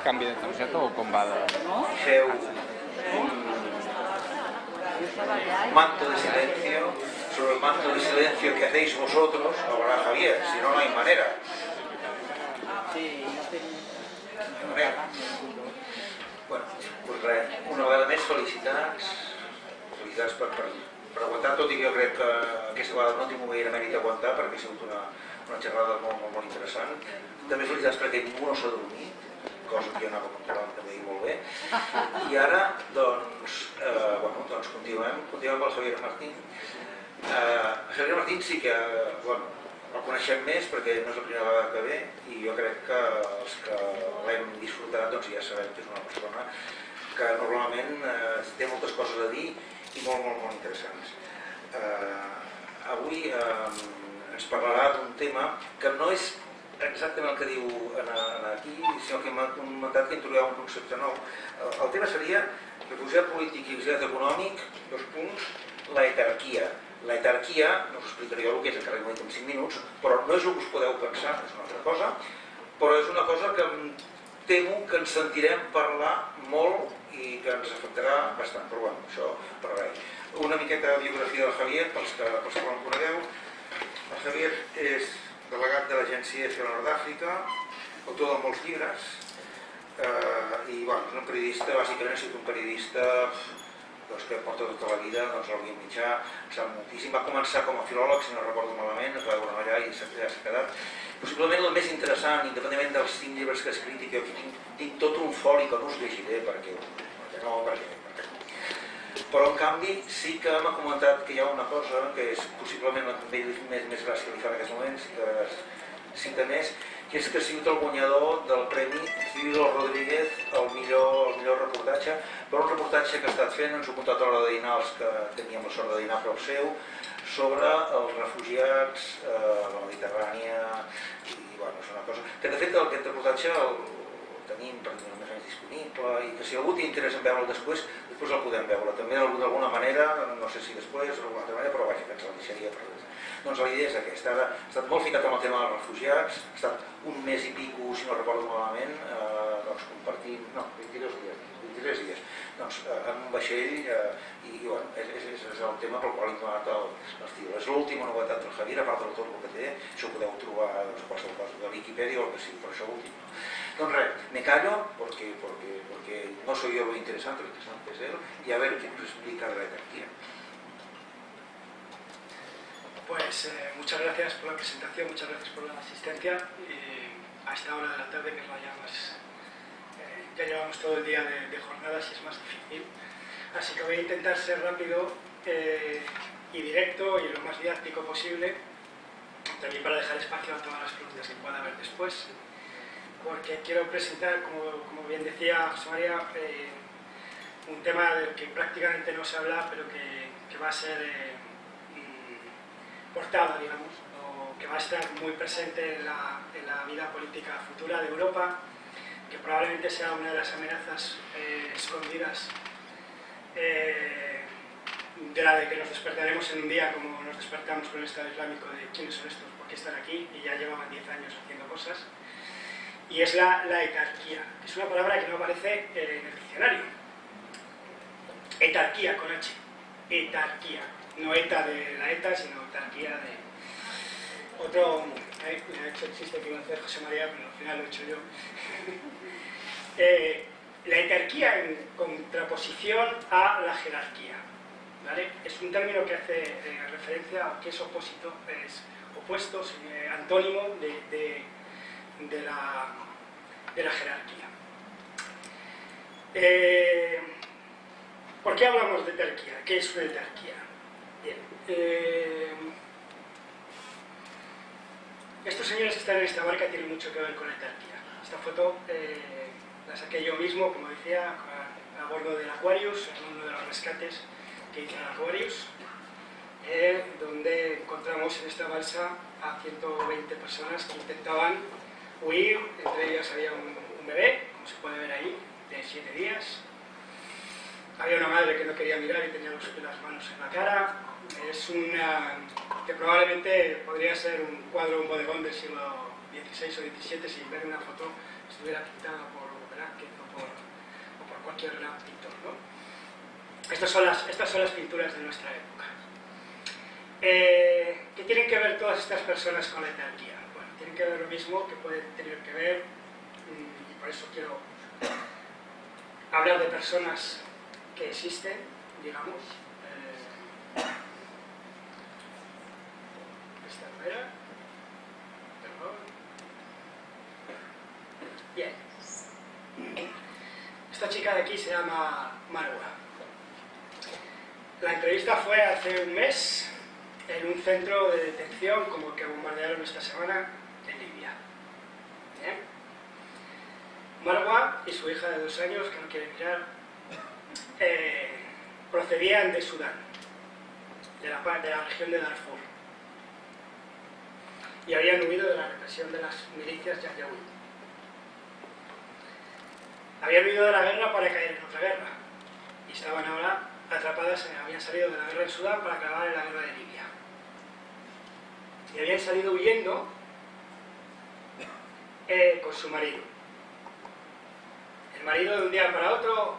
canvi de targeta o com va de...? Feu un manto de silencio. Sobre el manto de silencio que hacéis vosotros, hablará Javier, si no, no hay manera. Bueno, doncs res, una vegada més, felicitats per aguantar, tot i que jo crec que aquesta vegada no tinc gaire mèrit aguantar perquè ha sigut una xerrada molt interessant. També felicitats perquè ningú no s'ha dormit, cosa que jo anava controlant també molt bé. I ara, doncs continuem amb el Javier Martín. Javier Martín sí que el coneixem més perquè no és la primera vegada que ve i jo crec que els que l'hem disfrutat ja sabem que és una persona que normalment té moltes coses a dir i molt interessants. Avui ens parlarà d'un tema que no és exactament el que diu aquí, sinó que m'ha comentat que introduirà un concepte nou. El tema seria refugiat polític i exiliat econòmic, dos punts, la heterarquia. La heterarquia, no us explicaré el que és, encara que ho he dit en 5 minuts, però no és el que us podeu pensar, és una altra cosa, però és una cosa que temo que ens sentirem parlar molt i que ens afectarà bastant, però bueno, això parlaré. Una miqueta de biografia del Javier, pels que no el conegueu. El Javier és delegat de l'agència EFE a Nord d'Àfrica, autor de molts llibres, i és un periodista, bàsicament ha sigut un periodista que porta tota la vida al Orient Mitjà, sap moltíssim. Va començar com a filòleg, si no recordo malament, es va veure allà i ja s'ha quedat. Possiblement el més interessant, independentment dels 5 llibres que ha escrit, i que tinc tot un foli que no us llegiré perquè no. Però en canvi sí que m'ha comentat que hi ha una cosa que és possiblement la més gràcia que li fa en aquests moments, que cita més, que és que ha sigut el guanyador del Premi Cirilo Rodríguez al millor reportatge, per un reportatge que ha estat fent, ens ho ha contat a l'hora de dinar els que teníem la sort de dinar prop seu, sobre els refugiats a la Mediterrània, i és una cosa que de fet aquest reportatge el tenim per més o menys disponible i que si algú té interès en veure'l després el podem veure, també d'alguna manera, no sé si després o d'alguna altra manera, però vaja, que ens el deixaria per res. Doncs la idea és aquesta, ha estat molt ficat amb el tema dels refugiats, ha estat un mes i pico, si no recordo malament, compartint, 23 dies, en un vaixell i és el tema pel qual hem donat l'estil. És l'última novetat del Javier, a part del tot el que té, això ho podeu trobar a qualsevol cosa de Wikipedia o el que sigui, per això últim. Doncs res, me callo porque no soy yo lo interesante es él, y a ver qué nos explica de la heterarquía. Pues muchas gracias por la presentación, muchas gracias por la asistencia a esta hora de la tarde, que es la ya llevamos todo el día de jornadas y es más difícil, así que voy a intentar ser rápido y directo y lo más didáctico posible, también para dejar espacio a todas las preguntas que pueda haber después, porque quiero presentar, como bien decía José María, un tema del que prácticamente no se habla, pero que va a ser portada, digamos, o que va a estar muy presente en la vida política futura de Europa, que probablemente sea una de las amenazas escondidas de la de que nos despertaremos en un día como nos despertamos con el Estado Islámico, de quiénes son estos, por qué están aquí, y ya llevaban 10 años haciendo cosas, y es la etarquía, que es una palabra que no aparece en el diccionario. Etarquía con H, etarquía, no ETA de la ETA, sino etarquía de otro. Me ha hecho el chiste que iba a hacer José María, pero al final lo he hecho yo. La etarquía en contraposición a la jerarquía, ¿vale? Es un término que hace referencia a que es opuesto, antónimo de la jerarquía. ¿Por qué hablamos de etarquía? ¿Qué es una etarquía? Bien. Estos señores que están en esta barca tienen mucho que ver con la etarquía. Esta foto la saqué yo mismo, como decía, a bordo del Aquarius, en uno de los rescates que hice en el Aquarius, donde encontramos en esta balsa a 120 personas que intentaban huir. Entre ellas había un bebé, como se puede ver ahí, de 7 días. Había una madre que no quería mirar y tenía las manos en la cara. Es una que probablemente podría ser un cuadro, un bodegón del siglo XVI o XVII, si en vez de una foto estuviera pintada por Velázquez o por cualquier gran pintor, ¿no? Estas son las pinturas de nuestra época. ¿Qué tienen que ver todas estas personas con la etarquía? Bueno, tienen que ver lo mismo que pueden tener que ver, y por eso quiero hablar de personas que existen, digamos. Esta no era. Perdón. Bien. Esta chica de aquí se llama Marwa. La entrevista fue hace un mes en un centro de detención como el que bombardearon esta semana en Libia. ¿Bien? Marwa y su hija de 2 años, que no quiere mirar, procedían de Sudán, de la región de Darfur, y habían huido de la represión de las milicias Janjaweed. Habían huido de la guerra para caer en otra guerra, y estaban ahora atrapadas, habían salido de la guerra en Sudán para acabar en la guerra de Libia. Y habían salido huyendo con su marido. El marido de un día para otro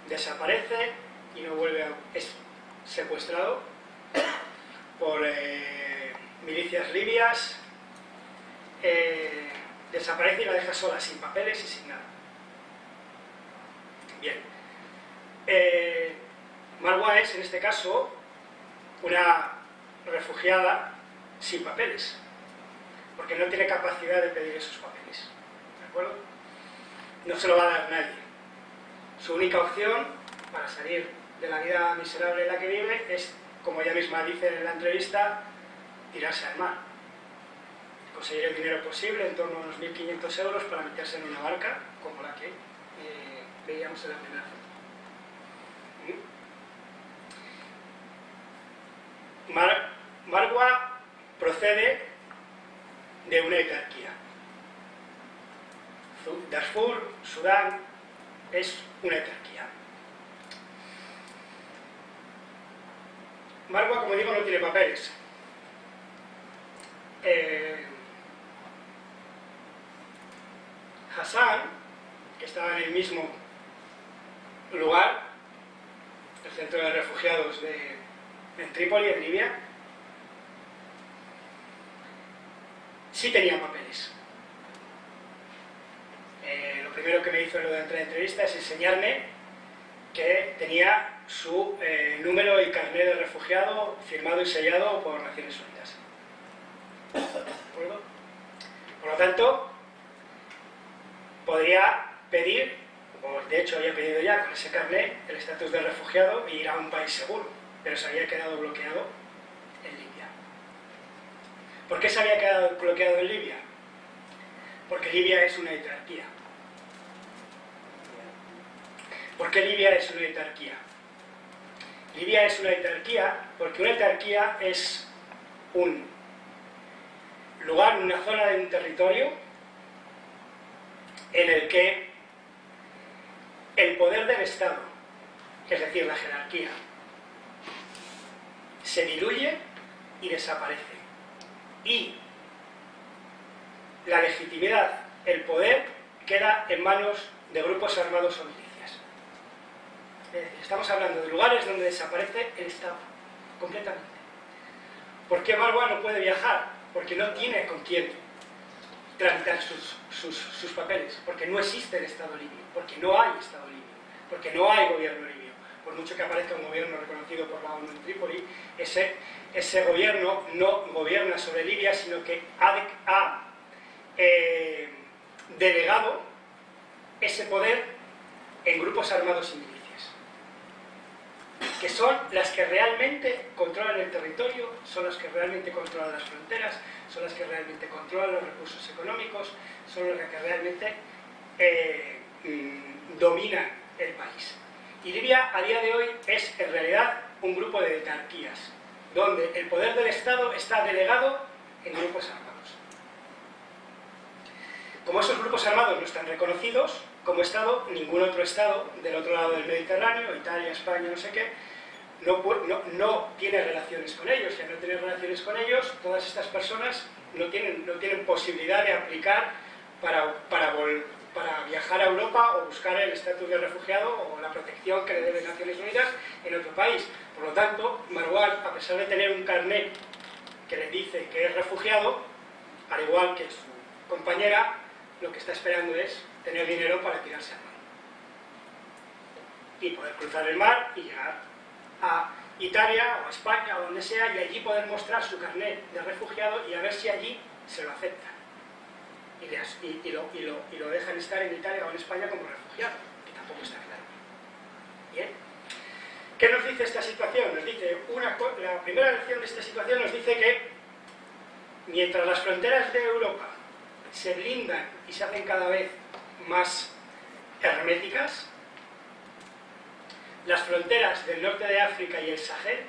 desaparece y no vuelve es secuestrado por milicias libias, desaparece y la deja sola, sin papeles y sin nada. Bien. Marwa es, en este caso, una refugiada sin papeles, porque no tiene capacidad de pedir esos papeles. ¿De acuerdo? No se lo va a dar nadie. Su única opción para salir de la vida miserable en la que vive es, como ella misma dice en la entrevista, tirarse al mar. Conseguir el dinero posible, en torno a unos 1.500 euros, para meterse en una barca, como la que veíamos en la primera foto. Marwa procede de una etarquía. Darfur, Sudán, es una etarquía. Marwa, como digo, no tiene papeles. Hassan, que estaba en el mismo lugar, el centro de refugiados en Trípoli, en Libia, sí tenía papeles. Lo primero que me hizo en lo de entrar en entrevista es enseñarme que tenía su número y carnet de refugiado firmado y sellado por Naciones Unidas. ¿De acuerdo? Por lo tanto, podría pedir, o de hecho había pedido ya con ese carnet, el estatus de refugiado y ir a un país seguro, pero se había quedado bloqueado en Libia. ¿Por qué se había quedado bloqueado en Libia? Porque Libia es una etarquía. ¿Por qué Libia es una etarquía? Libia es una etarquía porque una etarquía es un lugar, una zona de un territorio en el que el poder del Estado, es decir, la jerarquía, se diluye y desaparece. Y la legitimidad, el poder, queda en manos de grupos armados o milicias. Es decir, estamos hablando de lugares donde desaparece el Estado, completamente. ¿Por qué Marwa no puede viajar? Porque no tiene con quién tramitar sus papeles, porque no existe el Estado libio, porque no hay Estado libio, porque no hay gobierno libio. Por mucho que aparezca un gobierno reconocido por la ONU en Trípoli, ese gobierno no gobierna sobre Libia, sino que ha delegado ese poder en grupos armados y milicias, que son las que realmente controlan el territorio, son las que realmente controlan las fronteras, son las que realmente controlan los recursos económicos, son las que realmente dominan el país. Y Libia a día de hoy es en realidad un grupo de etarquías, donde el poder del Estado está delegado en grupos armados. Como esos grupos armados no están reconocidos como Estado, ningún otro Estado del otro lado del Mediterráneo, Italia, España, no sé qué, no tiene relaciones con ellos. Y al no tener relaciones con ellos, todas estas personas no tienen posibilidad de aplicar para viajar a Europa o buscar el estatus de refugiado o la protección que le debe Naciones Unidas en otro país. Por lo tanto, Marwan, a pesar de tener un carnet que le dice que es refugiado, al igual que su compañera, lo que está esperando es tener dinero para tirarse al mar y poder cruzar el mar y llegar a Italia o a España o donde sea, y allí poder mostrar su carnet de refugiado y a ver si allí se lo aceptan y lo dejan estar en Italia o en España como refugiado, que tampoco está claro. Bien. ¿Qué nos dice esta situación? Nos dice la primera lección de esta situación nos dice que mientras las fronteras de Europa se blindan y se hacen cada vez más herméticas, las fronteras del norte de África y el Sahel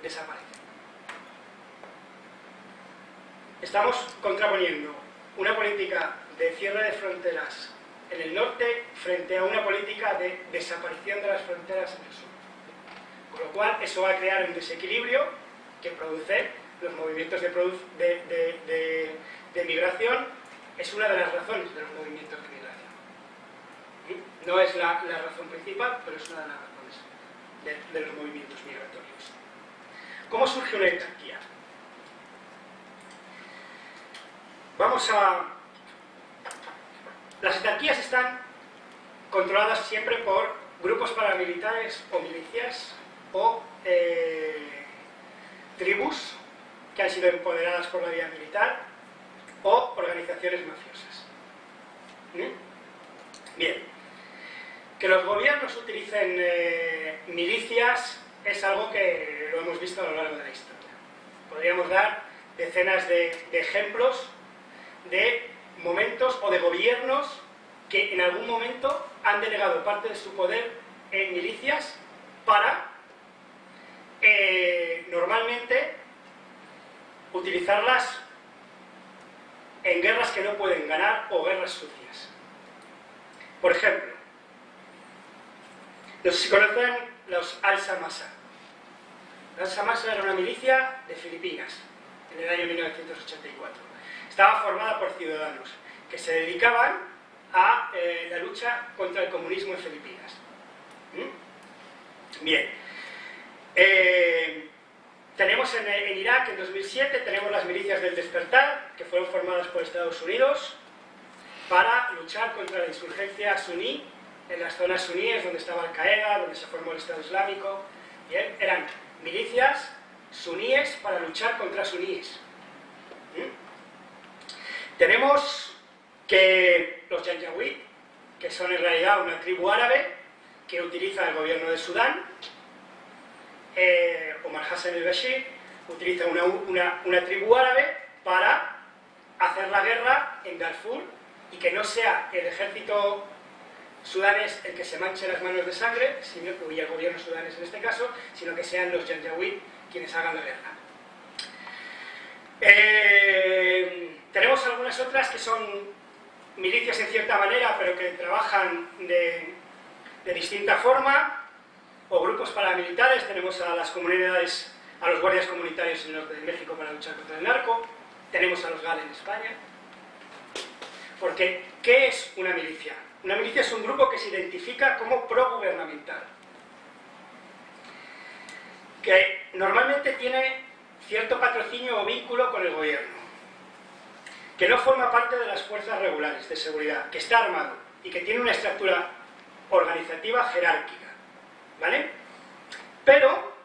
desaparecen. Estamos contraponiendo una política de cierre de fronteras en el norte frente a una política de desaparición de las fronteras en el sur. Con lo cual, eso va a crear un desequilibrio que produce los movimientos de migración. Es una de las razones de los movimientos de migración. No es la razón principal, pero es una de las razones de los movimientos migratorios. ¿Cómo surge una etarquía? Las etarquías están controladas siempre por grupos paramilitares o milicias o tribus que han sido empoderadas por la vía militar o organizaciones mafiosas. Bien. Que los gobiernos utilicen milicias es algo que lo hemos visto a lo largo de la historia. Podríamos dar decenas de ejemplos de momentos o de gobiernos que en algún momento han delegado parte de su poder en milicias para normalmente utilizarlas en guerras que no pueden ganar o guerras sucias. Por ejemplo, no sé si conocen los Al-Samasa. Al-Samasa era una milicia de Filipinas en el año 1984. Estaba formada por ciudadanos que se dedicaban a la lucha contra el comunismo en Filipinas. Bien. Tenemos en Irak, en 2007, tenemos las milicias del Despertar, que fueron formadas por Estados Unidos para luchar contra la insurgencia suní en las zonas suníes donde estaba Al-Qaeda, donde se formó el Estado Islámico. Bien, eran milicias suníes para luchar contra suníes. Tenemos que los Janjaweed, que son en realidad una tribu árabe que utiliza el gobierno de Sudán, Omar Hassan el-Bashir utiliza una tribu árabe para hacer la guerra en Darfur y que no sea el ejército sudanés el que se manche las manos de sangre, y el gobierno sudanés en este caso, sino que sean los Janjaweed quienes hagan la guerra. Tenemos algunas otras que son milicias en cierta manera, pero que trabajan de distinta forma, o grupos paramilitares. Tenemos a las comunidades, a los guardias comunitarios en el norte de México para luchar contra el narco. Tenemos a los GAL en España. Porque, ¿qué es una milicia? Una milicia es un grupo que se identifica como progubernamental, que normalmente tiene cierto patrocinio o vínculo con el gobierno, que no forma parte de las fuerzas regulares de seguridad, que está armado y que tiene una estructura organizativa jerárquica, ¿vale? Pero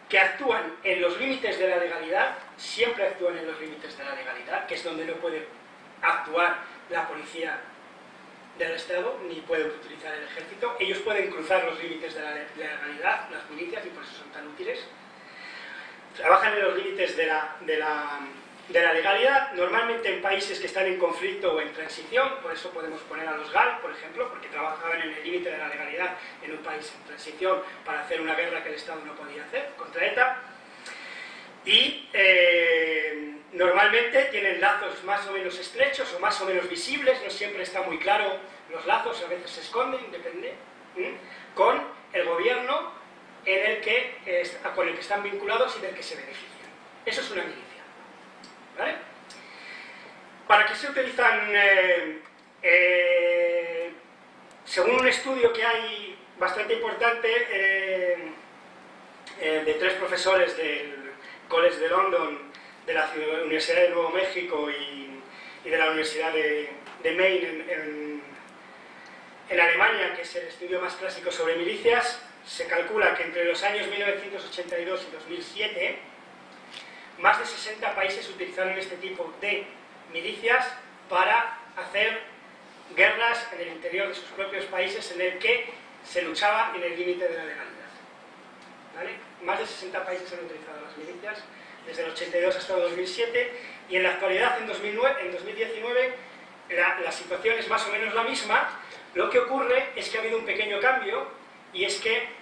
que actúan en los límites de la legalidad, siempre actúan en los límites de la legalidad, que es donde no puede actuar la policía del Estado, ni puede utilizar el ejército. Ellos pueden cruzar los límites de la legalidad, las milicias, y por eso son tan útiles. Trabajan en los límites de la legalidad, normalmente en países que están en conflicto o en transición. Por eso podemos poner a los GAL, por ejemplo, porque trabajaban en el límite de la legalidad en un país en transición para hacer una guerra que el Estado no podía hacer contra ETA. Y normalmente tienen lazos más o menos estrechos o más o menos visibles, no siempre está muy claro los lazos, a veces se esconden, depende, con el gobierno con el que están vinculados y del que se benefician. Eso es una milicia, ¿vale? ¿Para qué se utilizan? Según un estudio que hay bastante importante de 3 profesores del College de London, de la Universidad de Nuevo México y de la Universidad de Maine en Alemania, que es el estudio más clásico sobre milicias, se calcula que entre los años 1982 y 2007 más de 60 países utilizaron este tipo de milicias para hacer guerras en el interior de sus propios países en el que se luchaba en el límite de la legalidad. ¿Vale? Más de 60 países han utilizado las milicias desde el 82 hasta el 2007 y en la actualidad, en 2019, la situación es más o menos la misma. Lo que ocurre es que ha habido un pequeño cambio y es que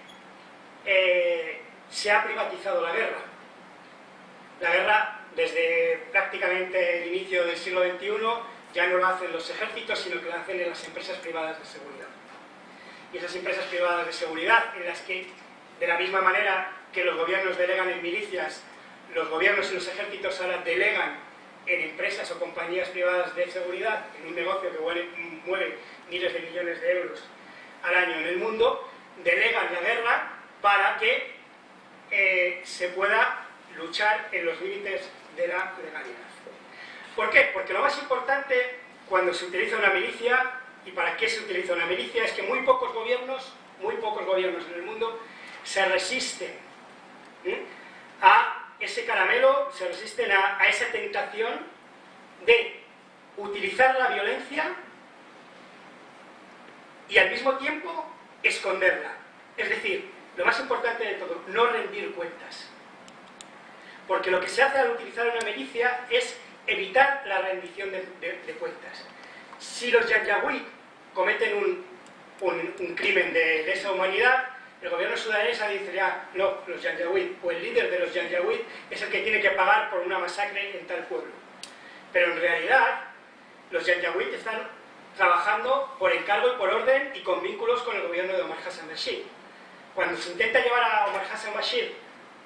se ha privatizado la guerra. La guerra, desde prácticamente el inicio del siglo XXI, ya no la hacen los ejércitos, sino que la hacen en las empresas privadas de seguridad. Y esas empresas privadas de seguridad, en las que, de la misma manera que los gobiernos delegan en milicias, los gobiernos y los ejércitos ahora delegan en empresas o compañías privadas de seguridad, en un negocio que mueve miles de millones de euros al año en el mundo, delegan la guerra para que se pueda luchar en los límites de la legalidad. ¿Por qué? Porque lo más importante cuando se utiliza una milicia, y para qué se utiliza una milicia, es que muy pocos gobiernos en el mundo se resisten a ese caramelo, se resisten a esa tentación de utilizar la violencia y al mismo tiempo esconderla. Es decir, lo más importante de todo, no rendir cuentas. Porque lo que se hace al utilizar una milicia es evitar la rendición de cuentas. Si los Janjaweed cometen un crimen de lesa humanidad, el gobierno sudanés diría, no, los Janjaweed, o el líder de los Janjaweed es el que tiene que pagar por una masacre en tal pueblo. Pero en realidad, los Janjaweed están trabajando por encargo y por orden y con vínculos con el gobierno de Omar Hassan Bashir. Cuando se intenta llevar a Omar Hassan Bashir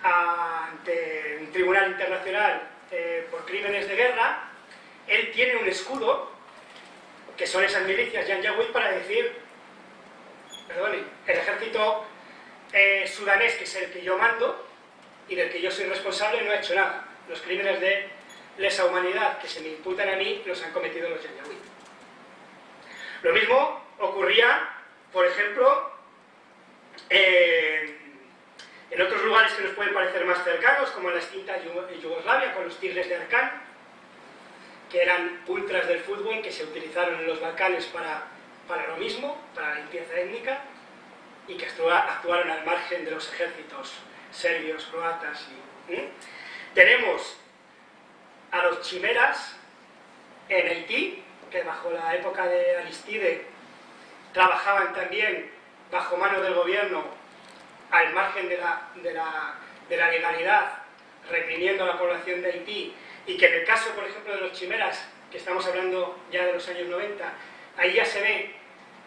ante un tribunal internacional por crímenes de guerra, él tiene un escudo, que son esas milicias Janjaweed, para decir, perdone, el ejército sudanés, que es el que yo mando y del que yo soy responsable, no ha hecho nada. Los crímenes de lesa humanidad que se me imputan a mí los han cometido los Janjaweed. Lo mismo ocurría, por ejemplo, en otros lugares que nos pueden parecer más cercanos, como en la extinta Yugoslavia, con los Tigres de Arcán, que eran ultras del fútbol que se utilizaron en los Balcanes para lo mismo, para la limpieza étnica, y que actuaron al margen de los ejércitos serbios, croatas. Tenemos a los chimeras en Haití, que bajo la época de Aristide trabajaban también bajo mano del gobierno al margen de la legalidad, reprimiendo a la población de Haití, y que en el caso, por ejemplo, de los chimeras, que estamos hablando ya de los años 90, ahí ya se ve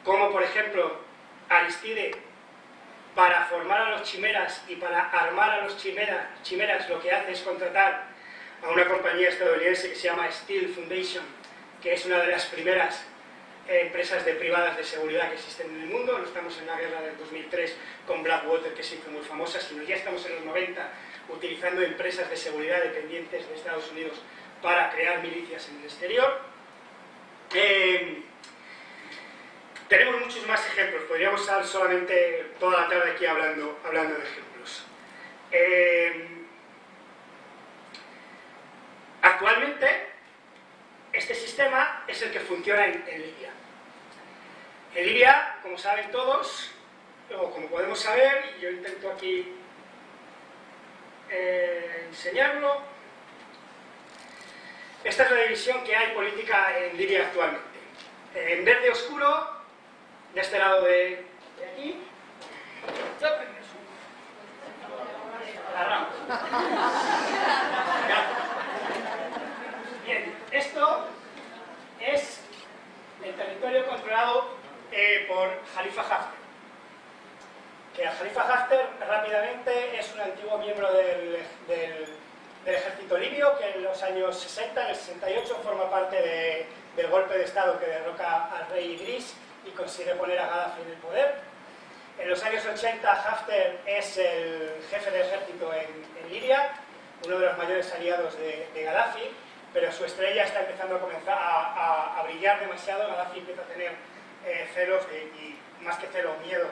cómo, por ejemplo, Aristide, para formar a los chimeras y para armar a los chimeras, lo que hace es contratar a una compañía estadounidense que se llama Steel Foundation, que es una de las primeras empresas privadas de seguridad que existen en el mundo. No estamos en la guerra del 2003 con Blackwater, que se hizo muy famosa, sino ya estamos en los 90 utilizando empresas de seguridad dependientes de Estados Unidos para crear milicias en el exterior. Tenemos muchos más ejemplos, podríamos estar solamente toda la tarde aquí hablando de ejemplos. Actualmente, este sistema es el que funciona en Libia. En Libia, como saben todos, o como podemos saber, yo intento aquí enseñarlo, esta es la división que hay política en Libia actualmente. En verde oscuro, de este lado de aquí, bien, esto es el territorio controlado por Khalifa Haftar. Que Khalifa Haftar rápidamente es un antiguo miembro del del ejército libio, que en los años 60, en el 68, forma parte del golpe de Estado que derroca al rey Idris y consigue poner a Gaddafi en el poder. En los años 80, Haftar es el jefe de ejército en Libia, uno de los mayores aliados de Gaddafi, pero su estrella está empezando a comenzar a brillar demasiado. Gaddafi empieza a tener celos y más que celos, miedo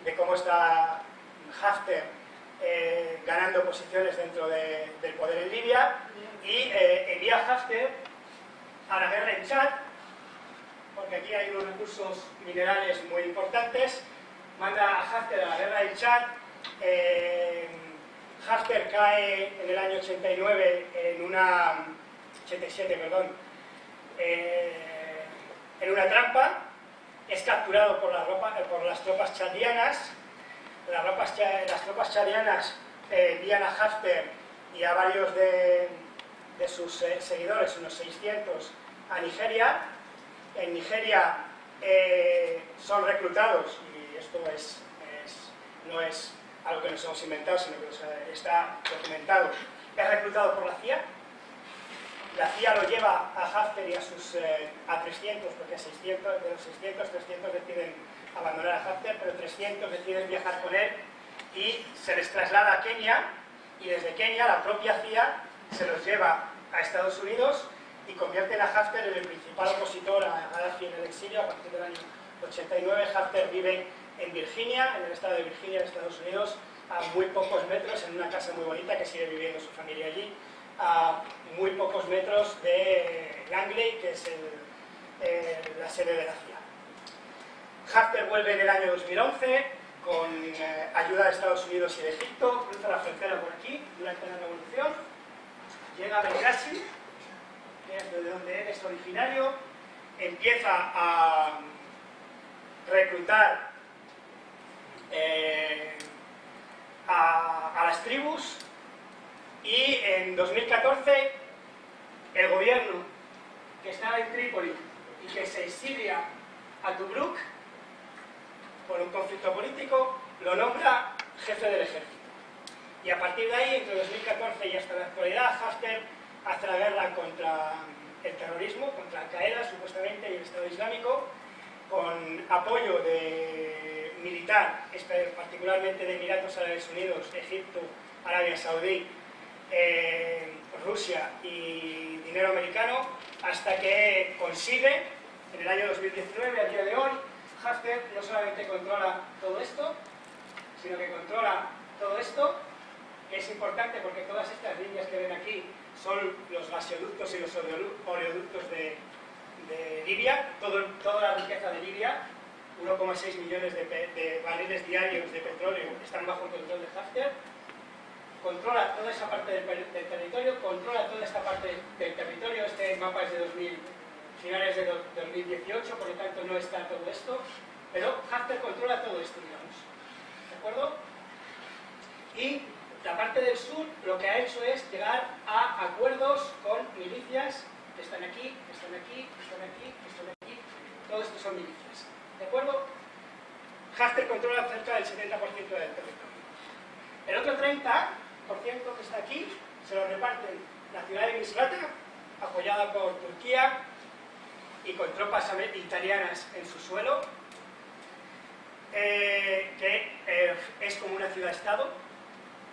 de cómo está Haftar ganando posiciones dentro del poder en Libia, y envía a Haftar a la guerra en Chad, porque aquí hay unos recursos minerales muy importantes. Manda a Haftar a la guerra en Chad. Haftar cae en el año 89 87, en una trampa, es capturado por las tropas chadianas. Las tropas chadianas envían a Haftar y a varios de sus seguidores, unos 600, a Nigeria. En Nigeria son reclutados, y esto no es algo que nos hemos inventado, sino que está documentado, es reclutado por la CIA. La CIA lo lleva a Haftar y a 300, porque de los 600, 300 deciden abandonar a Haftar, pero 300 deciden viajar con él y se les traslada a Kenia, y desde Kenia la propia CIA se los lleva a Estados Unidos y convierten a Haftar en el principal opositor a Gaddafi en el exilio. A partir del año 89, Haftar vive en Virginia, en el estado de Virginia, en Estados Unidos, a muy pocos metros, en una casa muy bonita que sigue viviendo su familia allí, a muy pocos metros de Langley, que es la sede de la CIA. Haftar vuelve en el año 2011 con ayuda de Estados Unidos y de Egipto, cruza la frontera por aquí durante la revolución, llega a Benghazi, que es de donde él es originario, empieza a reclutar a las tribus, y en 2014 el gobierno que estaba en Trípoli y que se exilia a Tobruk por un conflicto político, lo nombra jefe del ejército. Y a partir de ahí, entre 2014 y hasta la actualidad, Haftar hace la guerra contra el terrorismo, contra Al-Qaeda supuestamente y el Estado Islámico, con apoyo militar, particularmente de Emiratos Árabes Unidos, Egipto, Arabia Saudí, Rusia y dinero americano, hasta que consigue, en el año 2019, a día de hoy, Haftar no solamente controla todo esto, sino que controla todo esto, que es importante porque todas estas líneas que ven aquí son los gasoductos y los oleoductos de Libia, toda la riqueza de Libia, 1,6 millones de barriles diarios de petróleo están bajo el control de Haftar. Controla toda esa parte del territorio, controla toda esta parte del territorio. Este mapa es de finales de 2018, por lo tanto no está todo esto, pero Haftar controla todo esto, digamos. ¿De acuerdo? Y la parte del sur lo que ha hecho es llegar a acuerdos con milicias que están aquí, que están aquí, que están aquí, que están aquí. Todo esto son milicias. ¿De acuerdo? Haftar controla cerca del 70% del territorio. El otro 30% que está aquí se lo reparten la ciudad de Misrata, apoyada por Turquía y con tropas italianas en su suelo, que es como una ciudad-estado,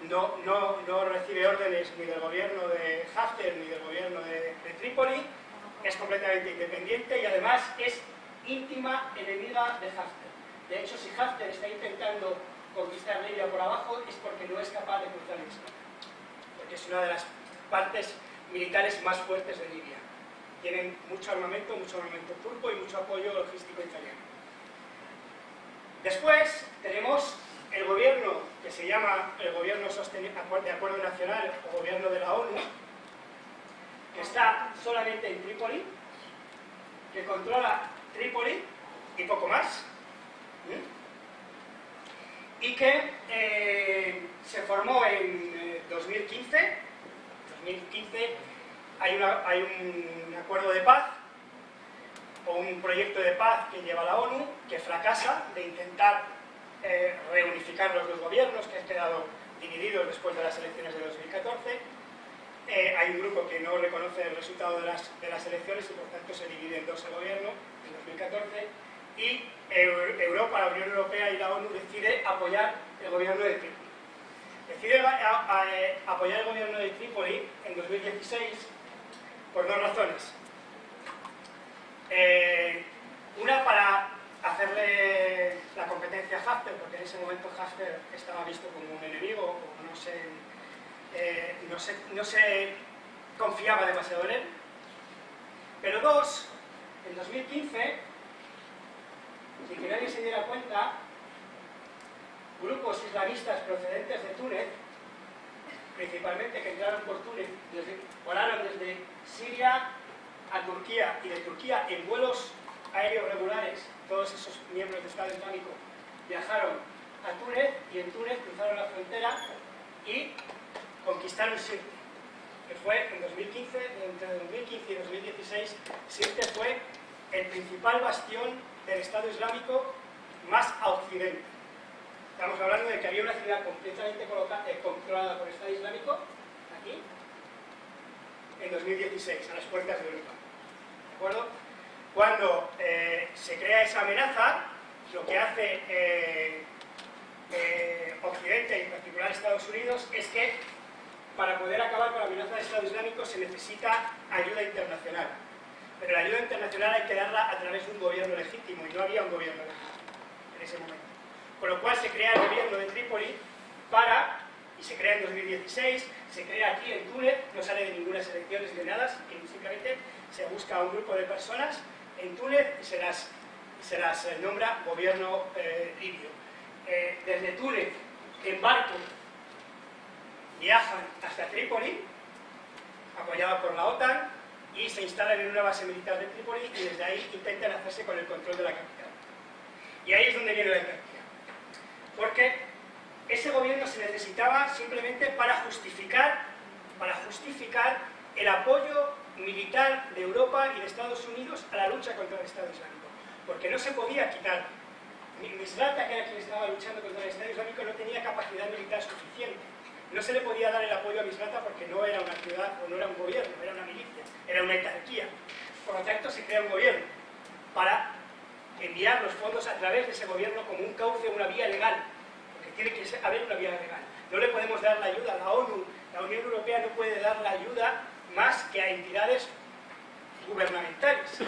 no recibe órdenes ni del gobierno de Haftar ni del gobierno de Trípoli, es completamente independiente y además es íntima enemiga de Haftar. De hecho, si Haftar está intentando conquistar Libia por abajo es porque no es capaz de cruzar el Isla, porque es una de las partes militares más fuertes de Libia. Tienen mucho armamento turco y mucho apoyo logístico italiano. Después tenemos el gobierno que se llama el Gobierno de Acuerdo Nacional o Gobierno de la ONU, que está solamente en Trípoli, que controla Trípoli y poco más, y que se formó en 2015. Hay un acuerdo de paz o un proyecto de paz que lleva la ONU, que fracasa de intentar reunificar los dos gobiernos que han quedado divididos después de las elecciones de 2014, hay un grupo que no reconoce el resultado de las elecciones y por tanto se divide en dos el gobierno en 2014 y Europa, la Unión Europea y la ONU decide apoyar el gobierno de Trípoli. Decide apoyar el gobierno de Trípoli en 2016 por dos razones. Una, para hacerle la competencia a Haftar, porque en ese momento Haftar estaba visto como un enemigo, o no se confiaba demasiado en él. Pero dos, en 2015, sin que nadie se diera cuenta, grupos islamistas procedentes de Túnez, principalmente que entraron por Túnez, volaron desde Siria a Turquía y de Turquía en vuelos aéreos regulares, todos esos miembros del Estado Islámico viajaron a Túnez y en Túnez cruzaron la frontera y conquistaron Sirte, que fue en 2015, entre 2015 y 2016, Sirte fue el principal bastión del Estado Islámico más a occidente. Estamos hablando de que había una ciudad completamente controlada por el Estado Islámico, aquí, en 2016, a las puertas de Europa. ¿De acuerdo? Cuando se crea esa amenaza, lo que hace Occidente, y en particular Estados Unidos, es que para poder acabar con la amenaza del Estado Islámico se necesita ayuda internacional. Pero la ayuda internacional hay que darla a través de un gobierno legítimo, y no había un gobierno legítimo en ese momento. Con lo cual se crea el gobierno de Trípoli y se crea en 2016, se crea aquí en Túnez, no sale de ninguna elecciones ni de nada, simplemente se busca a un grupo de personas en Túnez y se las nombra gobierno libio. Desde Túnez, en barco, viajan hasta Trípoli, apoyado por la OTAN, y se instalan en una base militar de Trípoli y desde ahí intentan hacerse con el control de la capital. Y ahí es donde viene la hierarquía. Porque ese gobierno se necesitaba simplemente para justificar el apoyo militar de Europa y de Estados Unidos a la lucha contra el Estado Islámico. Porque no se podía quitar. Misrata, que era quien estaba luchando contra el Estado Islámico, no tenía capacidad militar suficiente. No se le podía dar el apoyo a Misrata porque no era una ciudad o no era un gobierno, era una milicia, era una etarquía. Por lo tanto, se crea un gobierno para enviar los fondos a través de ese gobierno como un cauce, una vía legal, porque tiene que haber una vía legal. No le podemos dar la ayuda a la ONU, la Unión Europea no puede dar la ayuda más que a entidades gubernamentales.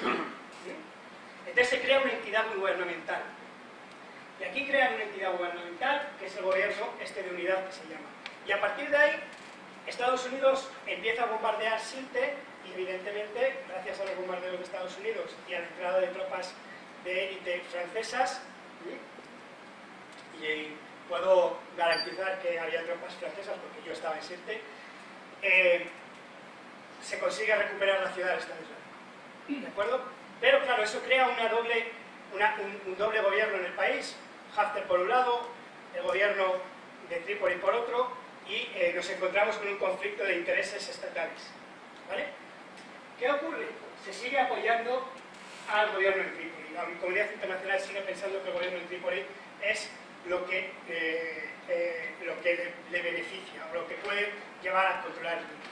Entonces se crea una entidad gubernamental. Y aquí crean una entidad gubernamental, que es el gobierno de unidad que se llama. Y a partir de ahí, Estados Unidos empieza a bombardear Sirte, y evidentemente, gracias a los bombardeos de Estados Unidos y a la entrada de tropas de élite francesas, y puedo garantizar que había tropas francesas porque yo estaba en Sirte, se consigue recuperar la ciudad del Estado Islámico. ¿De acuerdo? Pero claro, eso crea un doble gobierno en el país, Haftar por un lado, el gobierno de Trípoli por otro, y nos encontramos con un conflicto de intereses estatales. ¿Vale? ¿Qué ocurre? Se sigue apoyando al gobierno de Trípoli. La comunidad internacional sigue pensando que el gobierno de Trípoli es lo que le beneficia, o lo que puede llevar a controlar el mundo.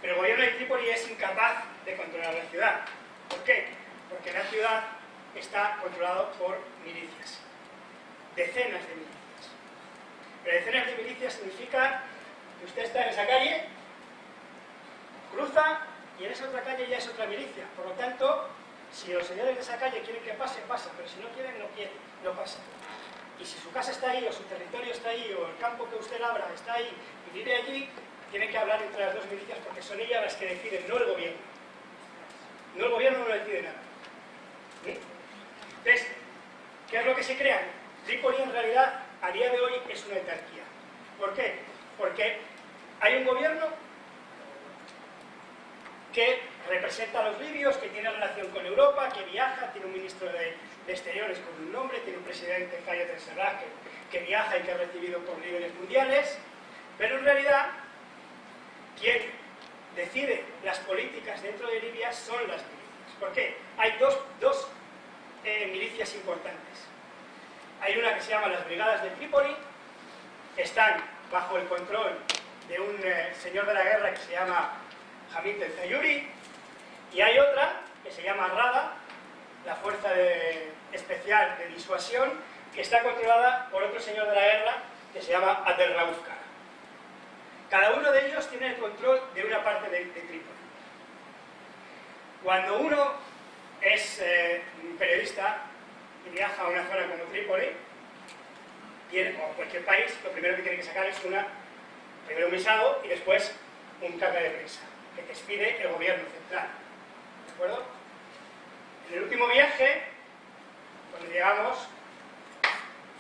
Pero el gobierno de Trípoli es incapaz de controlar la ciudad. ¿Por qué? Porque la ciudad está controlada por milicias. Decenas de milicias. Pero decenas de milicias significa que usted está en esa calle, cruza, y en esa otra calle ya es otra milicia. Por lo tanto, si los señores de esa calle quieren que pase, pasa. Pero si no quieren, no pasa. Y si su casa está ahí, o su territorio está ahí, o el campo que usted labra está ahí, y vive allí, tienen que hablar entre las dos milicias porque son ellas las que deciden, no el gobierno. No, el gobierno no decide nada. ¿Sí? Entonces, ¿qué es lo que se crea? Trípoli en realidad, a día de hoy, es una etarquía. ¿Por qué? Porque hay un gobierno que representa a los libios, que tiene relación con Europa, que viaja, tiene un ministro de Exteriores con un nombre, tiene un presidente, Fayez el-Sarraj, que viaja y que ha recibido por líderes mundiales, pero en realidad quien decide las políticas dentro de Libia son las milicias. ¿Por qué? Hay dos milicias importantes. Hay una que se llama las Brigadas de Trípoli, están bajo el control de un señor de la guerra que se llama Hamid el-Zayuri, y hay otra que se llama Rada, la fuerza especial de disuasión, que está controlada por otro señor de la guerra que se llama Abdel Rauf Kara. Cada uno de ellos tiene el control de una parte de Trípoli. Cuando uno es periodista y viaja a una zona como Trípoli, o cualquier país, lo primero que tiene que sacar es primero un visado y después un carnet de prensa, que te expide el gobierno central. ¿De acuerdo? En el último viaje, cuando llegamos,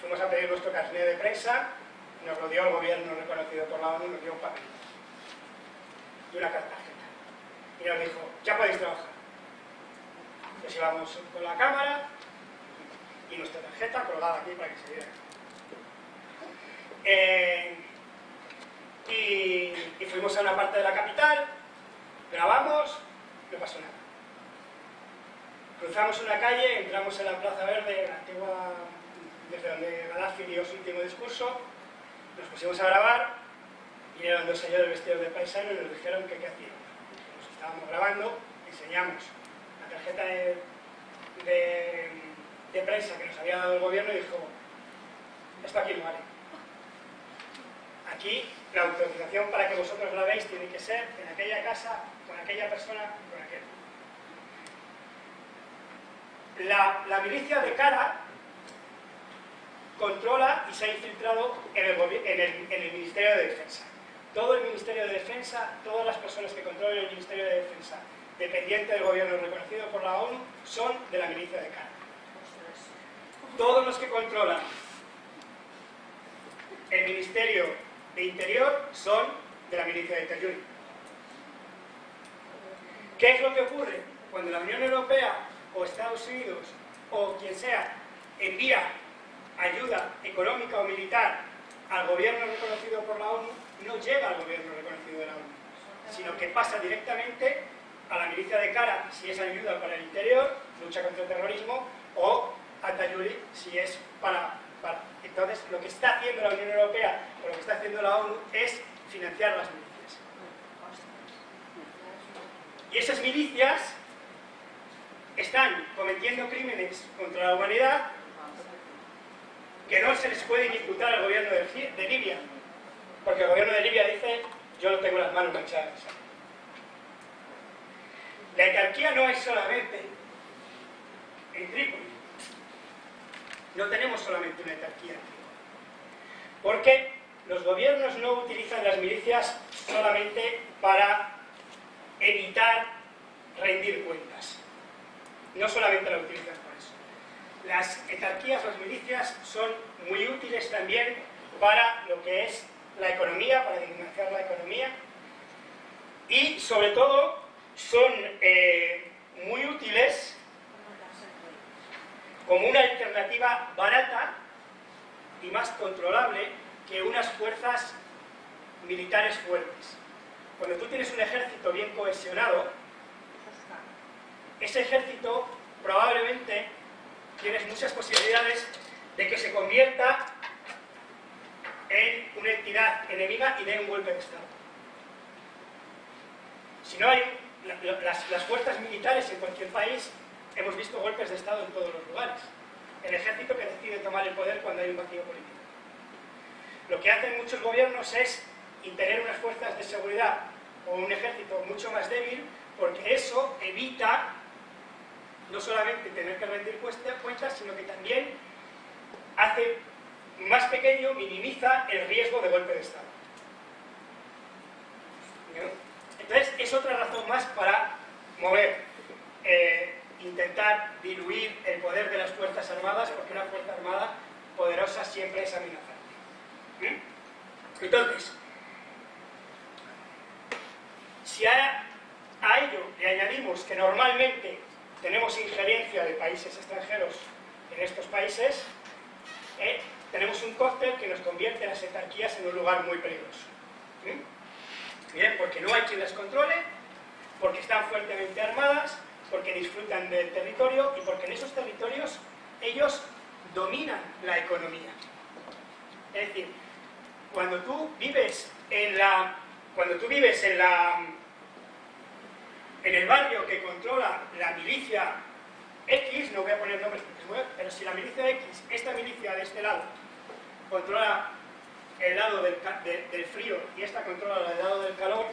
fuimos a pedir nuestro carnet de prensa, nos lo dio el gobierno reconocido por la ONU, nos dio un papel y una tarjeta. Y nos dijo, ya podéis trabajar. Entonces íbamos con la cámara y nuestra tarjeta colgada aquí para que se viera. Y fuimos a una parte de la capital, grabamos, no pasó nada. Cruzamos una calle, entramos en la Plaza Verde, la antigua, desde donde Gaddafi dio su último discurso, nos pusimos a grabar y eran dos señores vestidos de paisano y nos dijeron que qué hacíamos. Nos estábamos grabando, enseñamos la tarjeta de prensa que nos había dado el gobierno y dijo, esto aquí no vale. Aquí la autorización para que vosotros grabéis tiene que ser en aquella casa, con aquella persona, con aquel. La milicia de Kara controla y se ha infiltrado en el Ministerio de Defensa. Todo el Ministerio de Defensa, todas las personas que controlan el Ministerio de Defensa, dependiente del gobierno reconocido por la ONU, son de la milicia de Kara. Todos los que controlan el Ministerio de Interior son de la milicia de Tayuri. ¿Qué es lo que ocurre? Cuando la Unión Europea o Estados Unidos o quien sea envía ayuda económica o militar al gobierno reconocido por la ONU, no llega al gobierno reconocido de la ONU, sino que pasa directamente a la milicia de Kara si es ayuda para el interior, lucha contra el terrorismo, o a Tayuri si es para... Entonces, lo que está haciendo la Unión Europea o lo que está haciendo la ONU es financiar las milicias. Y esas milicias están cometiendo crímenes contra la humanidad que no se les puede imputar al gobierno de Libia, porque el gobierno de Libia dice, yo no tengo las manos manchadas. La etarquía no es solamente en Trípoli. No tenemos solamente una etarquía en Trípoli. Porque los gobiernos no utilizan las milicias solamente para evitar rendir cuentas. No solamente la utilizan por eso. Las etarquías, las milicias, son muy útiles también para lo que es la economía, para financiar la economía, y sobre todo son muy útiles como una alternativa barata y más controlable que unas fuerzas militares fuertes. Cuando tú tienes un ejército bien cohesionado, ese ejército probablemente tienes muchas posibilidades de que se convierta en una entidad enemiga y dé un golpe de Estado. Si no hay las fuerzas militares en cualquier país, hemos visto golpes de Estado en todos los lugares. El ejército que decide tomar el poder cuando hay un vacío político. Lo que hacen muchos gobiernos es tener unas fuerzas de seguridad o un ejército mucho más débil, porque eso evita no solamente tener que rendir cuentas, sino que también hace más pequeño, minimiza el riesgo de golpe de Estado. ¿No? Entonces, es otra razón más para mover, intentar diluir el poder de las Fuerzas Armadas, porque una Fuerza Armada poderosa siempre es amenazante. Entonces, si a ello le añadimos que normalmente tenemos injerencia de países extranjeros en estos países, tenemos un cóctel que nos convierte a las etarquías en un lugar muy peligroso. Bien, porque no hay quien las controle, porque están fuertemente armadas, porque disfrutan del territorio y porque en esos territorios ellos dominan la economía. Es decir, cuando tú vives cuando tú vives en el barrio que controla la milicia X, no voy a poner nombres pero si la milicia X, esta milicia de este lado, controla el lado del frío y esta controla el lado del calor,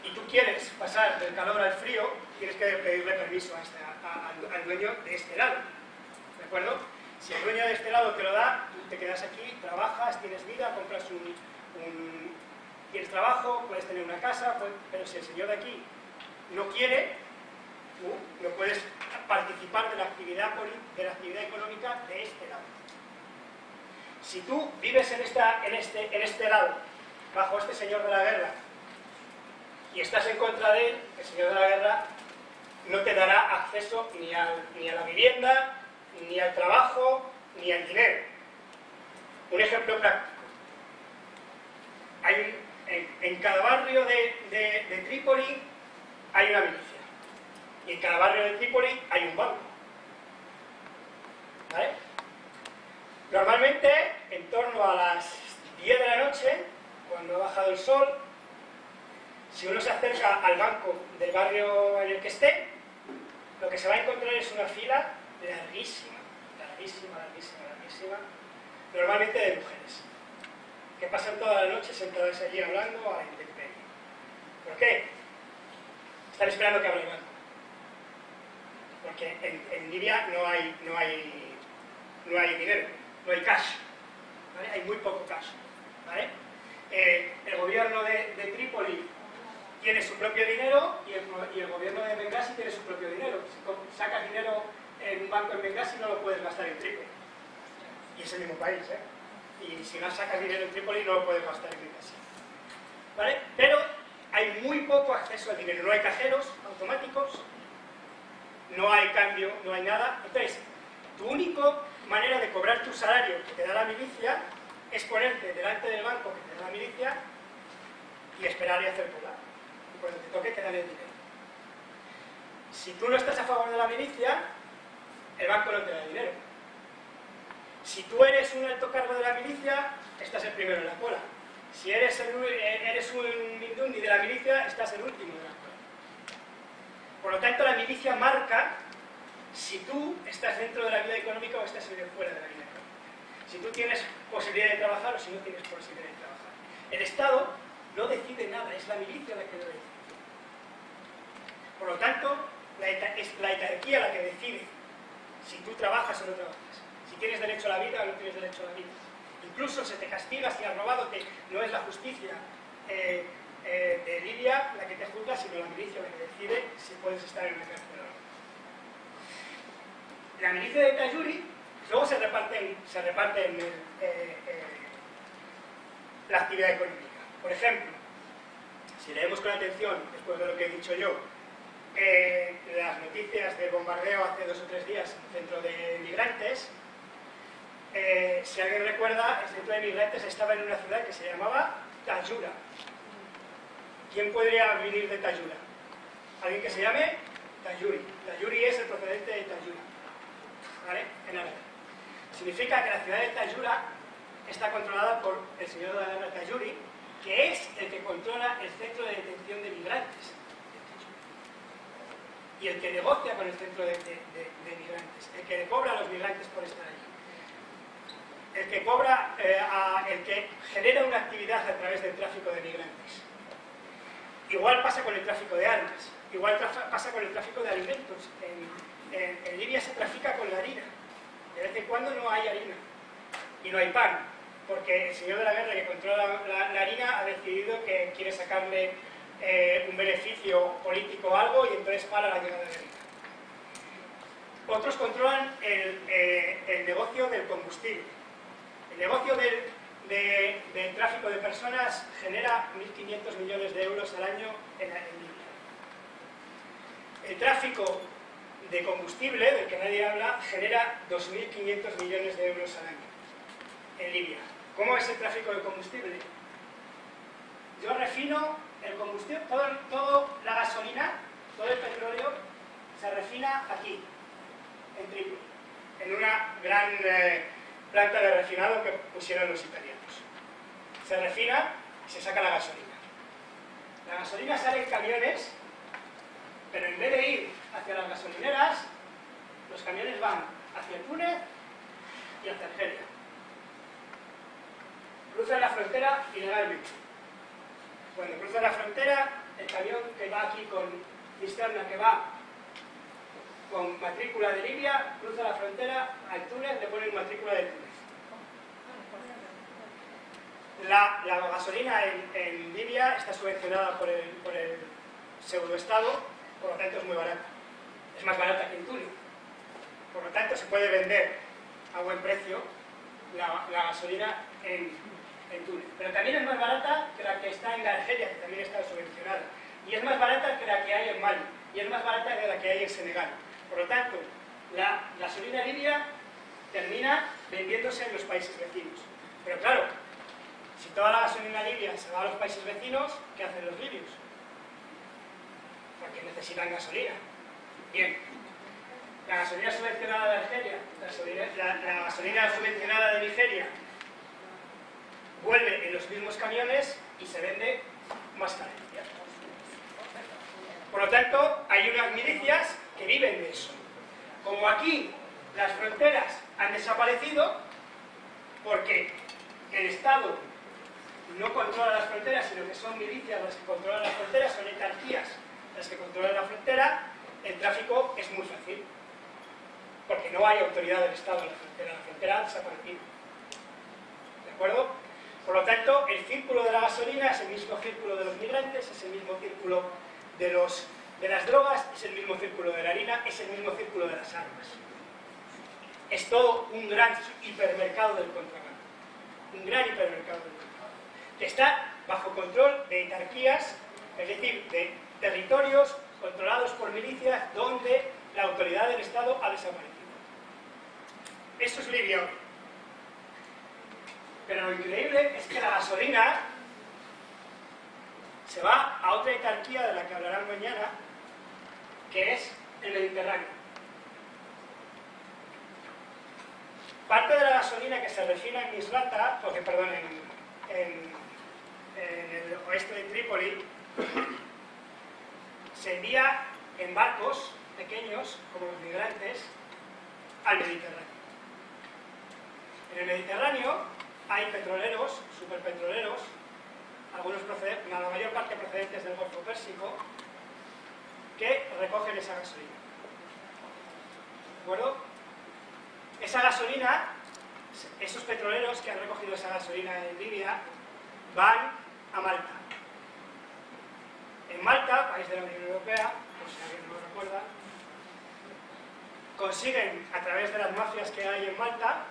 y tú quieres pasar del calor al frío, tienes que pedirle permiso al dueño de este lado, ¿de acuerdo? Si el dueño de este lado te lo da, tú te quedas aquí, trabajas, tienes vida, compras tienes trabajo, puedes tener una casa, pero si el señor de aquí no quiere, tú no puedes participar de la actividad económica de este lado. Si tú vives en este lado, bajo este señor de la guerra, y estás en contra de él, el señor de la guerra no te dará acceso ni a la vivienda, ni al trabajo, ni al dinero. Un ejemplo práctico. En cada barrio de Trípoli hay una milicia. Y en cada barrio de Trípoli hay un banco. ¿Vale? Normalmente, en torno a las 10 de la noche, cuando ha bajado el sol, si uno se acerca al banco del barrio en el que esté, lo que se va a encontrar es una fila larguísima, normalmente de mujeres, que pasan toda la noche sentadas allí hablando a la intemperie. ¿Por qué? Están esperando que abra el banco. Porque en Libia no hay dinero, no hay cash, ¿vale? Hay muy poco cash, ¿vale? El gobierno de Trípoli tiene su propio dinero y el gobierno de Bengasi tiene su propio dinero. Si sacas dinero en un banco en Bengasi no lo puedes gastar en Trípoli. Y es el mismo país, ¿eh? Y si no sacas dinero en Trípoli no lo puedes gastar en Bengasi. ¿Vale? Pero hay muy poco acceso al dinero. No hay cajeros automáticos, no hay cambio, no hay nada. Entonces, tu única manera de cobrar tu salario que te da la milicia es ponerte delante del banco que te da la milicia y esperar y hacer cola. Y cuando te toque te dan el dinero. Si tú no estás a favor de la milicia, el banco no te da dinero. Si tú eres un alto cargo de la milicia, estás el primero en la cola. Si eres un mindundi de la milicia, estás el último de la cola. Por lo tanto, la milicia marca si tú estás dentro de la vida económica o estás fuera de la vida económica. Si tú tienes posibilidad de trabajar o si no tienes posibilidad de trabajar. El Estado no decide nada, es la milicia la que lo decide. Por lo tanto, es la hierarquía la que decide si tú trabajas o no trabajas, si tienes derecho a la vida o no tienes derecho a la vida. Incluso se te castiga si has robado, no es la justicia de Libia la que te juzga, sino la milicia la que decide si puedes estar en una cárcel o no. La milicia de Tayuri luego se reparten la actividad económica. Por ejemplo, si leemos con atención, después de lo que he dicho yo, las noticias del bombardeo hace 2 o 3 días en el centro de migrantes, si alguien recuerda, el centro de migrantes estaba en una ciudad que se llamaba Tayura. ¿Quién podría venir de Tayura? ¿Alguien que se llame? Tayuri. Tayuri es el procedente de Tayura, ¿vale? En árabe. Significa que la ciudad de Tayura está controlada por el señor de la guerra Tayuri, que es el que controla el centro de detención de migrantes. Y el que negocia con el centro de migrantes, el que le cobra a los migrantes por estar allí. El que cobra, el que genera una actividad a través del tráfico de migrantes. Igual pasa con el tráfico de armas, igual pasa con el tráfico de alimentos. En Libia se trafica con la harina. De vez en cuando no hay harina y no hay pan, porque el señor de la guerra que controla la harina ha decidido que quiere sacarle un beneficio político o algo y entonces para la llegada de harina. Otros controlan el negocio del combustible. El negocio del tráfico de personas genera 1.500 millones de euros al año en Libia. El tráfico de combustible, del que nadie habla, genera 2.500 millones de euros al año en Libia. ¿Cómo es el tráfico de combustible? Yo refino el combustible, toda la gasolina, todo el petróleo, se refina aquí, en Trípoli, en una gran planta de refinado que pusieron los italianos. Se refina y se saca la gasolina. La gasolina sale en camiones, pero en vez de ir hacia las gasolineras, los camiones van hacia Túnez y hacia Argelia. Cruzan la frontera ilegalmente. Cuando cruzan la frontera, el camión que va aquí con cisterna, que va con matrícula de Libia, cruza la frontera al Túnez, le ponen matrícula de Túnez. La gasolina en Libia está subvencionada por el pseudoestado, por lo tanto es muy barata. Es más barata que en Túnez. Por lo tanto se puede vender a buen precio la gasolina en Túnez. Pero también es más barata que la que está en Argelia, que también está subvencionada. Y es más barata que la que hay en Mali. Y es más barata que la que hay en Senegal. Por lo tanto, la gasolina libia termina vendiéndose en los países vecinos. Pero claro, si toda la gasolina libia se va a los países vecinos, ¿qué hacen los libios? Porque necesitan gasolina. Bien, la gasolina subvencionada de Argelia, la gasolina subvencionada de Nigeria, vuelve en los mismos camiones y se vende más carencia. Por lo tanto, hay unas milicias que viven de eso. Como aquí las fronteras han desaparecido, porque el Estado no controla las fronteras, sino que son milicias las que controlan las fronteras, son etarquías las que controlan la frontera, el tráfico es muy fácil, porque no hay autoridad del Estado en la frontera ha desaparecido. ¿De acuerdo? Por lo tanto, el círculo de la gasolina es el mismo círculo de los migrantes, es el mismo círculo de las drogas, es el mismo círculo de la harina, es el mismo círculo de las armas. Es todo un gran hipermercado del contrabando. Un gran hipermercado del contrabando. Que está bajo control de etarquías, es decir, de territorios controlados por milicias donde la autoridad del Estado ha desaparecido. Eso es Libia hoy. Pero lo increíble es que la gasolina se va a otra etarquía de la que hablarán mañana, que es el Mediterráneo. Parte de la gasolina que se refina en Misrata, en el oeste de Trípoli, se envía en barcos pequeños, como los migrantes, al Mediterráneo. En el Mediterráneo hay petroleros, superpetroleros, la mayor parte procedentes del Golfo Pérsico, que recogen esa gasolina. ¿De acuerdo? Esa gasolina, esos petroleros que han recogido esa gasolina en Libia, van a Malta. En Malta, país de la Unión Europea, por si alguien no lo recuerda, consiguen, a través de las mafias que hay en Malta,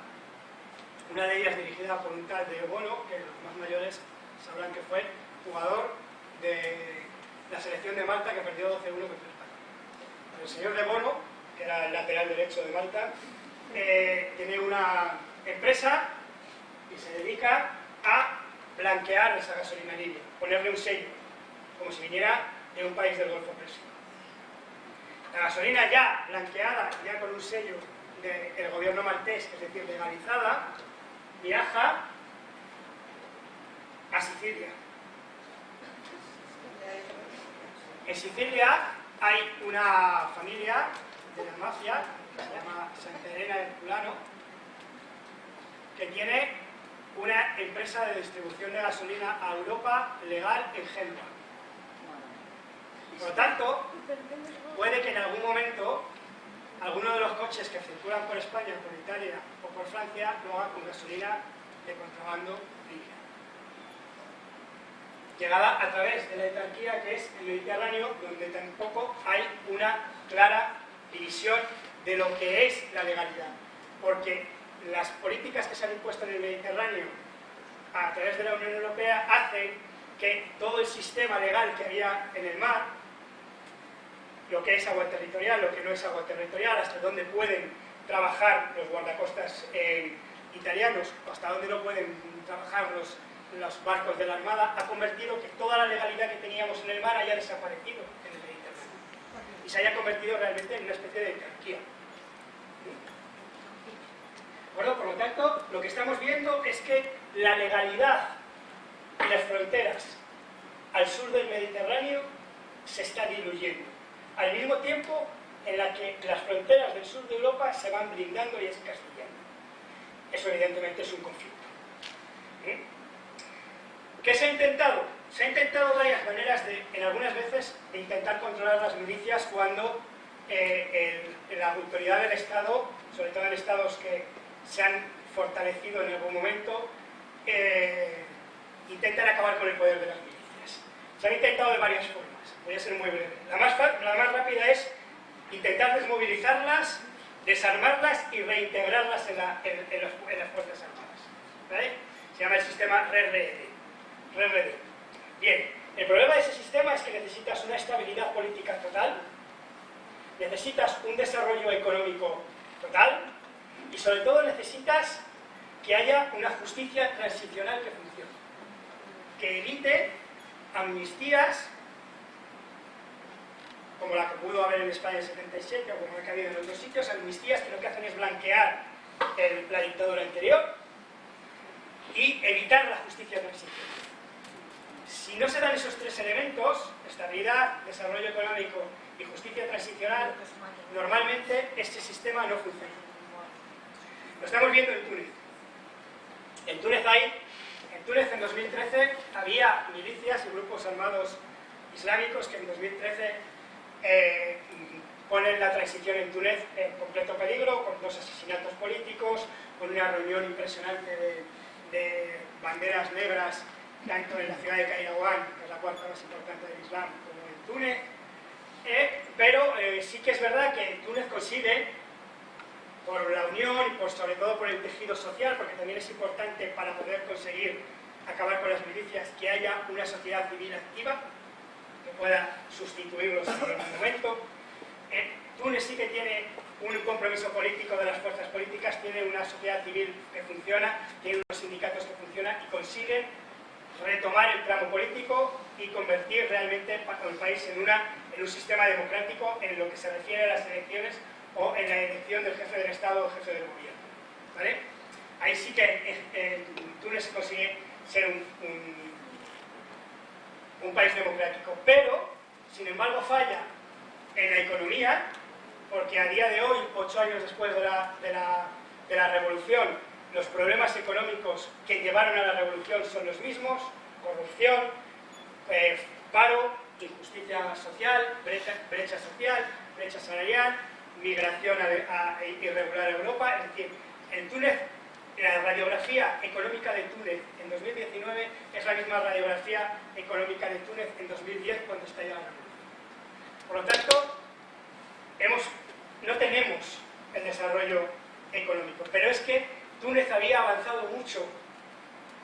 una de ellas dirigida por un tal de Bono, que los más mayores sabrán que fue jugador de la selección de Malta que perdió 12-1 contra España. El señor de Bono, que era el lateral derecho de Malta, tiene una empresa y se dedica a blanquear esa gasolina libia, ponerle un sello, como si viniera de un país del Golfo Pérsico. La gasolina ya blanqueada, ya con un sello del gobierno maltés, es decir, legalizada, viaja a Sicilia. En Sicilia hay una familia de la mafia, que se llama Santa Elena Herculano, que tiene una empresa de distribución de gasolina a Europa legal en Génova. Por lo tanto, puede que en algún momento alguno de los coches que circulan por España, por Italia o por Francia lo haga con gasolina de contrabando libia. Llegada a través de la etarquía que es el Mediterráneo, donde tampoco hay una clara división de lo que es la legalidad. Porque las políticas que se han impuesto en el Mediterráneo a través de la Unión Europea hacen que todo el sistema legal que había en el mar, lo que es agua territorial, lo que no es agua territorial, hasta dónde pueden trabajar los guardacostas italianos, hasta dónde no pueden trabajar los barcos de la Armada, ha convertido que toda la legalidad que teníamos en el mar haya desaparecido en el Mediterráneo y se haya convertido realmente en una especie de etarquía. Por lo tanto, lo que estamos viendo es que la legalidad y las fronteras al sur del Mediterráneo se está diluyendo, al mismo tiempo en la que las fronteras del sur de Europa se van blindando y escastillando. Eso evidentemente es un conflicto. ¿Qué se ha intentado? Se ha intentado varias maneras, en algunas veces, de intentar controlar las milicias cuando la autoridad del Estado, sobre todo en estados que se han fortalecido en algún momento, intentan acabar con el poder de las milicias. Se han intentado de varias formas, voy a ser muy breve. La más rápida es intentar desmovilizarlas, desarmarlas y reintegrarlas en las Fuerzas Armadas. ¿Vale? Se llama el sistema RRD. Bien, el problema de ese sistema es que necesitas una estabilidad política total, necesitas un desarrollo económico total y sobre todo necesitas que haya una justicia transicional que funcione, que evite amnistías como la que pudo haber en España en 77 o como la que ha habido en otros sitios, amnistías que lo que hacen es blanquear la dictadura anterior y evitar la justicia transicional. Si no se dan esos tres elementos, estabilidad, desarrollo económico y justicia transicional, normalmente este sistema no funciona. Lo estamos viendo en Túnez. En Túnez en 2013 había milicias y grupos armados islámicos que en 2013 ponen la transición en Túnez en completo peligro, con 2 asesinatos políticos, con una reunión impresionante de banderas negras tanto en la ciudad de Kairouan, que es la cuarta más importante del Islam, como en Túnez. Pero sí que es verdad que Túnez consigue, por la unión y sobre todo por el tejido social, porque también es importante para poder conseguir acabar con las milicias, que haya una sociedad civil activa que pueda sustituirlos en algún momento. Túnez sí que tiene un compromiso político de las fuerzas políticas, tiene una sociedad civil que funciona, tiene unos sindicatos que funcionan y consigue retomar el tramo político y convertir realmente el país en un sistema democrático en lo que se refiere a las elecciones o en la elección del jefe del Estado o jefe del gobierno. ¿Vale? Ahí sí que Túnez se consigue ser un país democrático, pero, sin embargo, falla en la economía, porque a día de hoy, 8 años después de la revolución, los problemas económicos que llevaron a la revolución son los mismos: corrupción, paro, injusticia social, brecha social, brecha salarial, migración irregular a Europa. Es decir, en Túnez, la radiografía económica de Túnez en 2019 es la misma radiografía económica de Túnez en 2010, cuando estalla la revolución. Por lo tanto, no tenemos el desarrollo económico, pero es que Túnez había avanzado mucho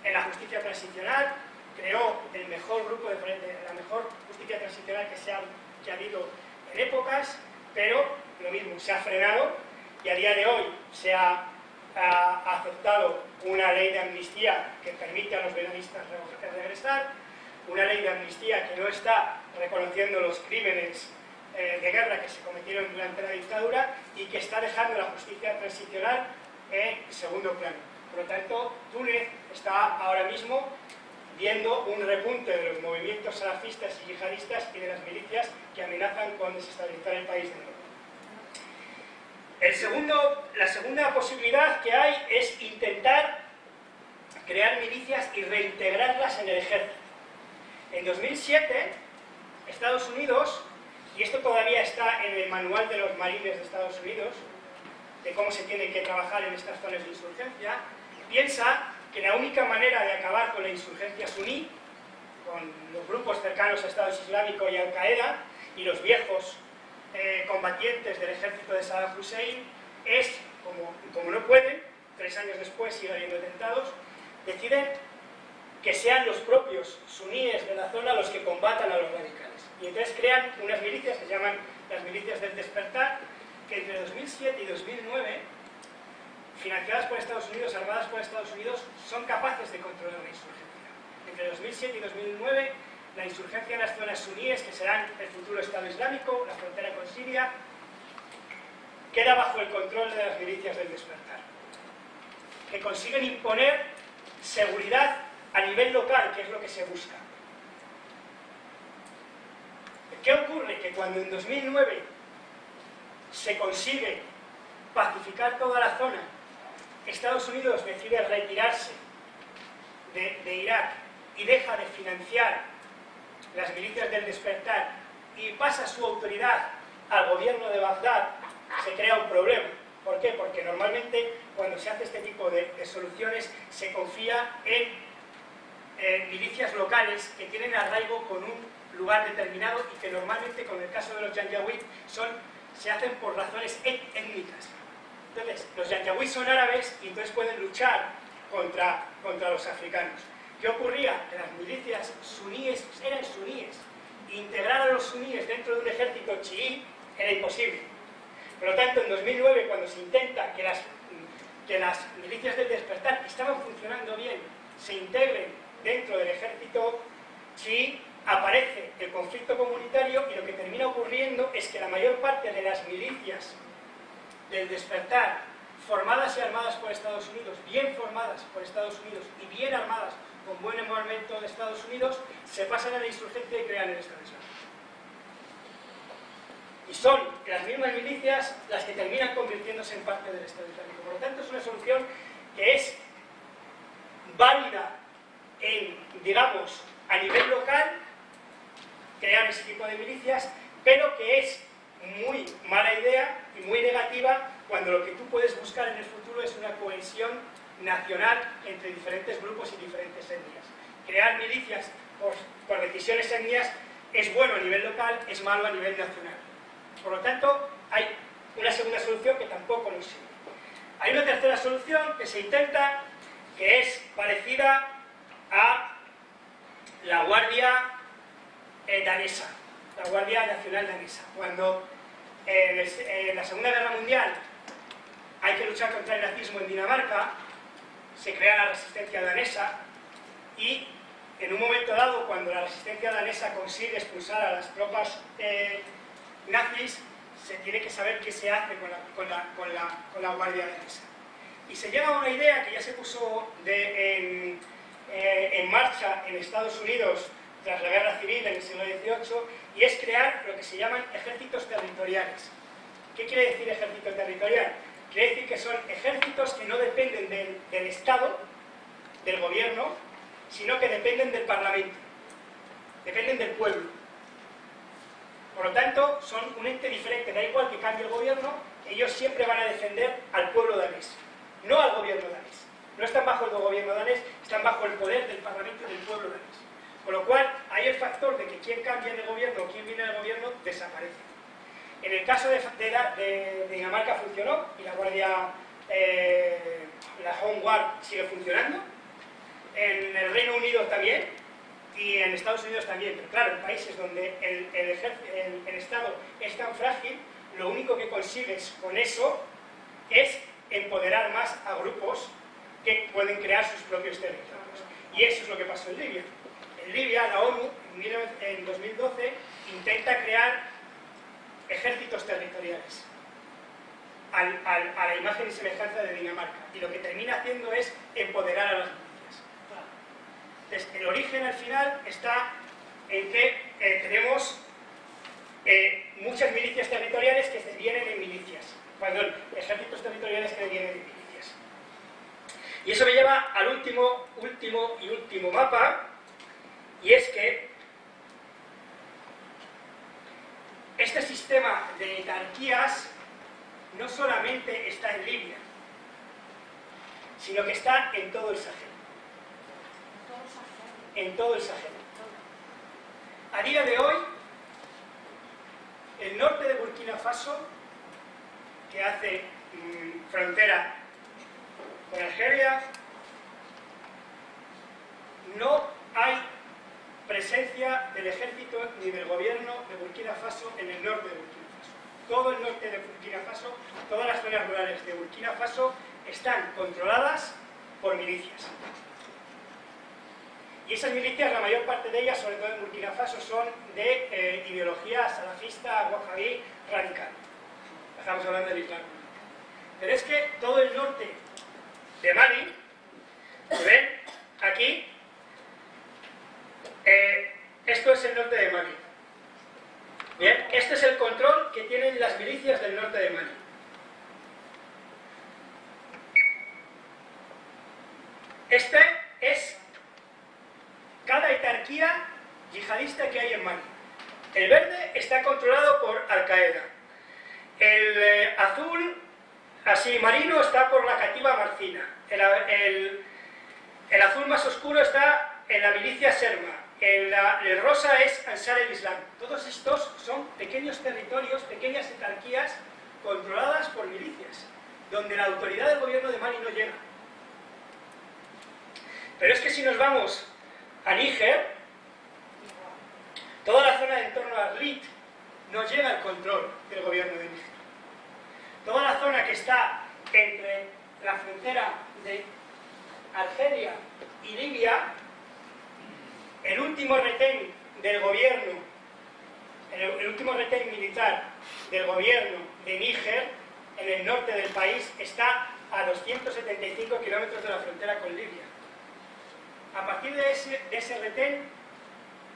en la justicia transicional, creó el mejor grupo la mejor justicia transicional que ha habido en épocas, pero lo mismo, se ha frenado y a día de hoy se ha aceptado una ley de amnistía que permite a los periodistas regresar, una ley de amnistía que no está reconociendo los crímenes de guerra que se cometieron durante la dictadura y que está dejando la justicia transicional en segundo plano. Por lo tanto, Túnez está ahora mismo viendo un repunte de los movimientos salafistas y yihadistas y de las milicias que amenazan con desestabilizar el país de nuevo. La segunda posibilidad que hay es intentar crear milicias y reintegrarlas en el ejército. En 2007, Estados Unidos, y esto todavía está en el manual de los marines de Estados Unidos, de cómo se tiene que trabajar en estas zonas de insurgencia, piensa que la única manera de acabar con la insurgencia suní, con los grupos cercanos a Estado Islámico y Al-Qaeda, y los viejos combatientes del ejército de Saddam Hussein, es, como no pueden, 3 años después sigue habiendo atentados, deciden que sean los propios suníes de la zona los que combatan a los radicales. Y entonces crean unas milicias que se llaman las milicias del despertar, que entre 2007 y 2009, financiadas por Estados Unidos, armadas por Estados Unidos, son capaces de controlar la insurgencia. Entre 2007 y 2009, la insurgencia en las zonas suníes, que serán el futuro Estado Islámico, la frontera con Siria, queda bajo el control de las milicias del despertar, que consiguen imponer seguridad a nivel local, que es lo que se busca. ¿Qué ocurre? Que cuando en 2009 se consigue pacificar toda la zona, Estados Unidos decide retirarse de Irak y deja de financiar las milicias del Despertar y pasa su autoridad al gobierno de Bagdad, se crea un problema. ¿Por qué? Porque normalmente cuando se hace este tipo de soluciones se confía en milicias locales que tienen arraigo con un lugar determinado y que normalmente, con el caso de los Janjaweed, se hacen por razones étnicas. Entonces, los Janjaweed son árabes y entonces pueden luchar contra los africanos. ¿Qué ocurría? Que las milicias suníes eran suníes. Integrar a los suníes dentro de un ejército chií era imposible. Por lo tanto, en 2009, cuando se intenta que las milicias del Despertar, que estaban funcionando bien, se integren dentro del ejército chií, aparece el conflicto comunitario y lo que termina ocurriendo es que la mayor parte de las milicias del Despertar, formadas y armadas por Estados Unidos, bien formadas por Estados Unidos y bien armadas con buen armamento de Estados Unidos, se pasan a la insurgencia y crean el Estado Islámico. Y son las mismas milicias las que terminan convirtiéndose en parte del Estado Islámico. Por lo tanto, es una solución que es válida digamos, a nivel local, crear ese tipo de milicias, pero que es muy mala idea y muy negativa cuando lo que tú puedes buscar en el futuro es una cohesión nacional entre diferentes grupos y diferentes etnias. Crear milicias por decisiones étnicas es bueno a nivel local, es malo a nivel nacional. Por lo tanto, hay una segunda solución que tampoco nos sirve. Hay una tercera solución que se intenta, que es parecida a la Guardia danesa, la Guardia Nacional danesa. Cuando en la Segunda Guerra Mundial hay que luchar contra el nazismo en Dinamarca, se crea la resistencia danesa y en un momento dado, cuando la resistencia danesa consigue expulsar a las tropas nazis, se tiene que saber qué se hace con la Guardia danesa. Y se llega a una idea que ya se puso en marcha en Estados Unidos tras la Guerra Civil en el siglo XVIII, y es crear lo que se llaman ejércitos territoriales. ¿Qué quiere decir ejército territorial? Quiere decir que son ejércitos que no dependen del Estado, del gobierno, sino que dependen del Parlamento, dependen del pueblo. Por lo tanto, son un ente diferente, da igual que cambie el gobierno, ellos siempre van a defender al pueblo danés, no al gobierno danés. No están bajo el gobierno danés, están bajo el poder del Parlamento y del pueblo danés. Con lo cual, hay el factor de que quien cambia en el gobierno o quien viene en el gobierno desaparece. En el caso de Dinamarca funcionó y la Guardia, la Home Guard sigue funcionando. En el Reino Unido también y en Estados Unidos también. Pero claro, en países donde el Estado es tan frágil, lo único que consigues con eso es empoderar más a grupos que pueden crear sus propios territorios. Y eso es lo que pasó en Libia. En Libia, la ONU, en 2012, intenta crear ejércitos territoriales a la imagen y semejanza de Dinamarca. Y lo que termina haciendo es empoderar a las milicias. Entonces, el origen al final está en que tenemos muchas milicias territoriales que se vienen en milicias. Perdón, ejércitos territoriales que vienen en milicias. Y eso me lleva al último mapa, y es que este sistema de etarquías no solamente está en Libia, sino que está en todo el Sahel. En todo el Sahel. A día de hoy, el norte de Burkina Faso, que hace frontera con Argelia, no hay presencia del ejército ni del gobierno de Burkina Faso en el norte de Burkina Faso. Todo el norte de Burkina Faso, todas las zonas rurales de Burkina Faso están controladas por milicias. Y esas milicias, la mayor parte de ellas, sobre todo en Burkina Faso, son de ideología salafista, wahhabí, radical. Estamos hablando del Islam. Pero es que todo el norte de Mali, ¿se ven? Aquí tienen las milicias del norte de Mali. Esta es cada etarquía yihadista que hay en Mali. El verde está controlado por Al-Qaeda. El azul, así marino, está por la Katiba Marcina. El azul más oscuro está en la milicia Serma. El rosa es Ansar el-Islam. Todos estos son pequeños territorios, pequeñas etarquías controladas por milicias, donde la autoridad del gobierno de Mali no llega. Pero es que si nos vamos a Níger, toda la zona en torno a Arlit no llega al control del gobierno de Níger. Toda la zona que está entre la frontera de Argelia y Libia, el último retén del gobierno, el último retén militar del gobierno de Níger, en el norte del país, está a 275 kilómetros de la frontera con Libia. A partir de ese retén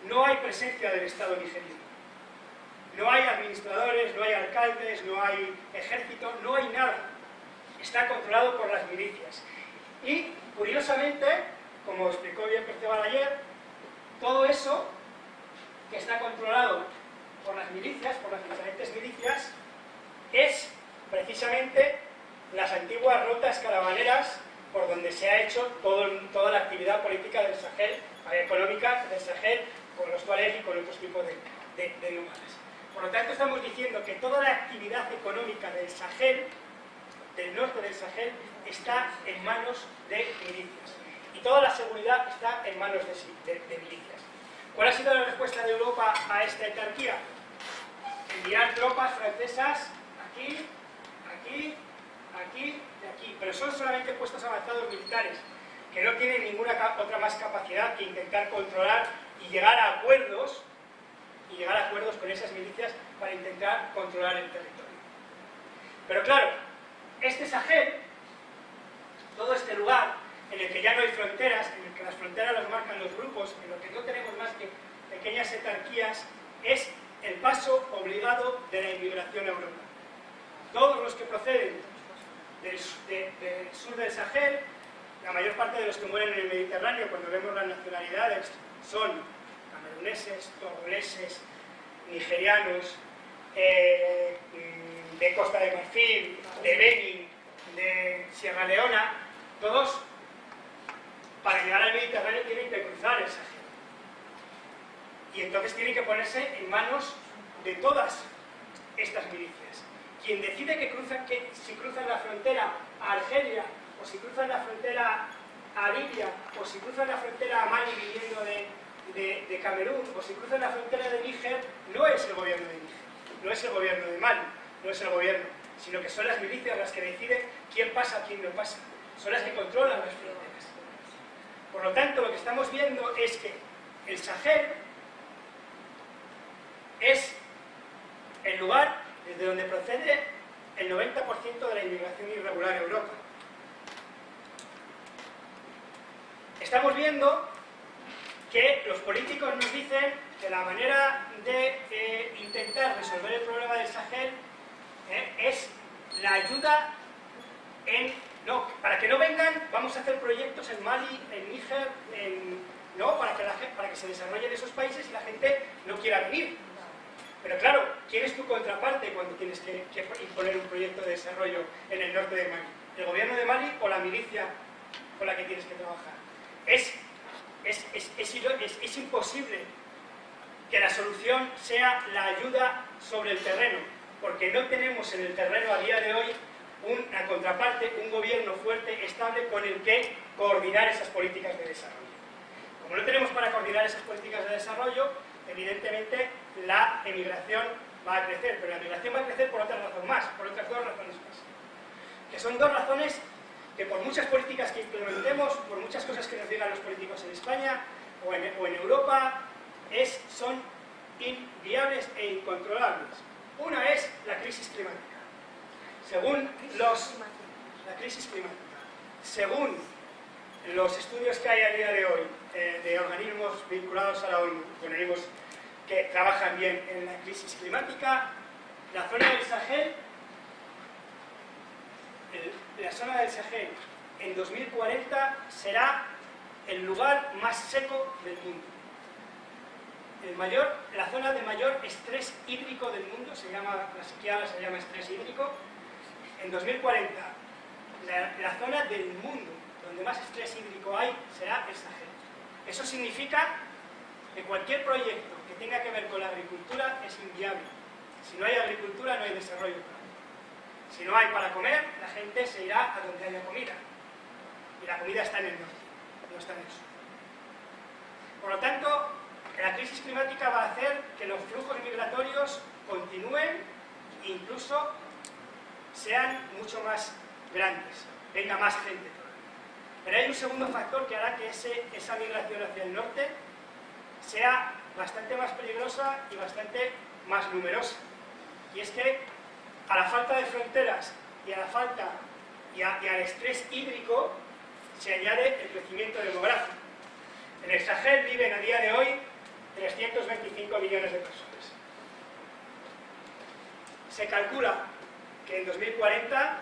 no hay presencia del Estado nigeriano. No hay administradores, no hay alcaldes, no hay ejército, no hay nada. Está controlado por las milicias. Y, curiosamente, como explicó bien Perceval ayer, todo eso que está controlado por las milicias, por las diferentes milicias, es precisamente las antiguas rutas caravaneras por donde se ha hecho toda la actividad política del Sahel, económica del Sahel, con los tuareg y con otros tipos de nómadas. Por lo tanto, estamos diciendo que toda la actividad económica del Sahel, del norte del Sahel, está en manos de milicias. Y toda la seguridad está en manos de milicias. ¿Cuál ha sido la respuesta de Europa a esta etarquía? Enviar tropas francesas aquí, aquí, aquí y aquí. Pero son solamente puestos avanzados militares, que no tienen ninguna otra más capacidad que intentar controlar y llegar a acuerdos con esas milicias para intentar controlar el territorio. Pero claro, este Sahel, todo este lugar en el que ya no hay fronteras, en el que las fronteras las marcan los grupos, en el que no tenemos más que pequeñas etarquías, es el paso obligado de la inmigración a Europa. Todos los que proceden del sur del Sahel, la mayor parte de los que mueren en el Mediterráneo, cuando vemos las nacionalidades, son cameruneses, togoneses, nigerianos, de Costa de Marfil, de Benin, de Sierra Leona. Todos, para llegar al Mediterráneo, tienen que cruzar el Sahel. Y entonces tienen que ponerse en manos de todas estas milicias. Quien decide si cruzan la frontera a Argelia, o si cruzan la frontera a Libia, o si cruzan la frontera a Mali viniendo de Camerún, o si cruzan la frontera de Níger, no es el gobierno de Níger, no es el gobierno de Mali, no es el gobierno, sino que son las milicias las que deciden quién pasa, quién no pasa. Son las que controlan las fronteras. Por lo tanto, lo que estamos viendo es que el Sahel es el lugar desde donde procede el 90% de la inmigración irregular a Europa. Estamos viendo que los políticos nos dicen que la manera de intentar resolver el problema del Sahel es la ayuda no, para que no vengan, vamos a hacer proyectos en Mali, en Níger, no, para que se desarrollen esos países y la gente no quiera venir. Pero claro, ¿quién es tu contraparte cuando tienes que imponer un proyecto de desarrollo en el norte de Mali? ¿El gobierno de Mali o la milicia con la que tienes que trabajar? Es imposible que la solución sea la ayuda sobre el terreno, porque no tenemos en el terreno a día de hoy una contraparte, un gobierno fuerte, estable, con el que coordinar esas políticas de desarrollo. Como no tenemos para coordinar esas políticas de desarrollo, evidentemente la emigración va a crecer, pero la emigración va a crecer por otra razón más, por otras dos razones más. Que son dos razones que por muchas políticas que implementemos, por muchas cosas que nos digan los políticos en España o en Europa, son inviables e incontrolables. Una es la crisis climática. Según los estudios que hay a día de hoy de organismos vinculados a la ONU, organismos que trabajan bien en la crisis climática, La zona del Sahel, en 2040 será el lugar más seco del mundo. La zona de mayor estrés hídrico del mundo, la sequía ahora se llama estrés hídrico. En 2040, la zona del mundo donde más estrés hídrico hay será el Sahel. Eso significa que cualquier proyecto que tenga que ver con la agricultura es inviable. Si no hay agricultura, no hay desarrollo económico. Si no hay para comer, la gente se irá a donde haya comida. Y la comida está en el norte, no está en el sur. Por lo tanto, la crisis climática va a hacer que los flujos migratorios continúen e incluso sean mucho más grandes, venga más gente todavía. Pero hay un segundo factor que hará que esa migración hacia el norte sea bastante más peligrosa y bastante más numerosa. Y es que a la falta de fronteras y al estrés hídrico se añade el crecimiento demográfico. En el Sahel viven a día de hoy 325 millones de personas. Se calcula que en 2040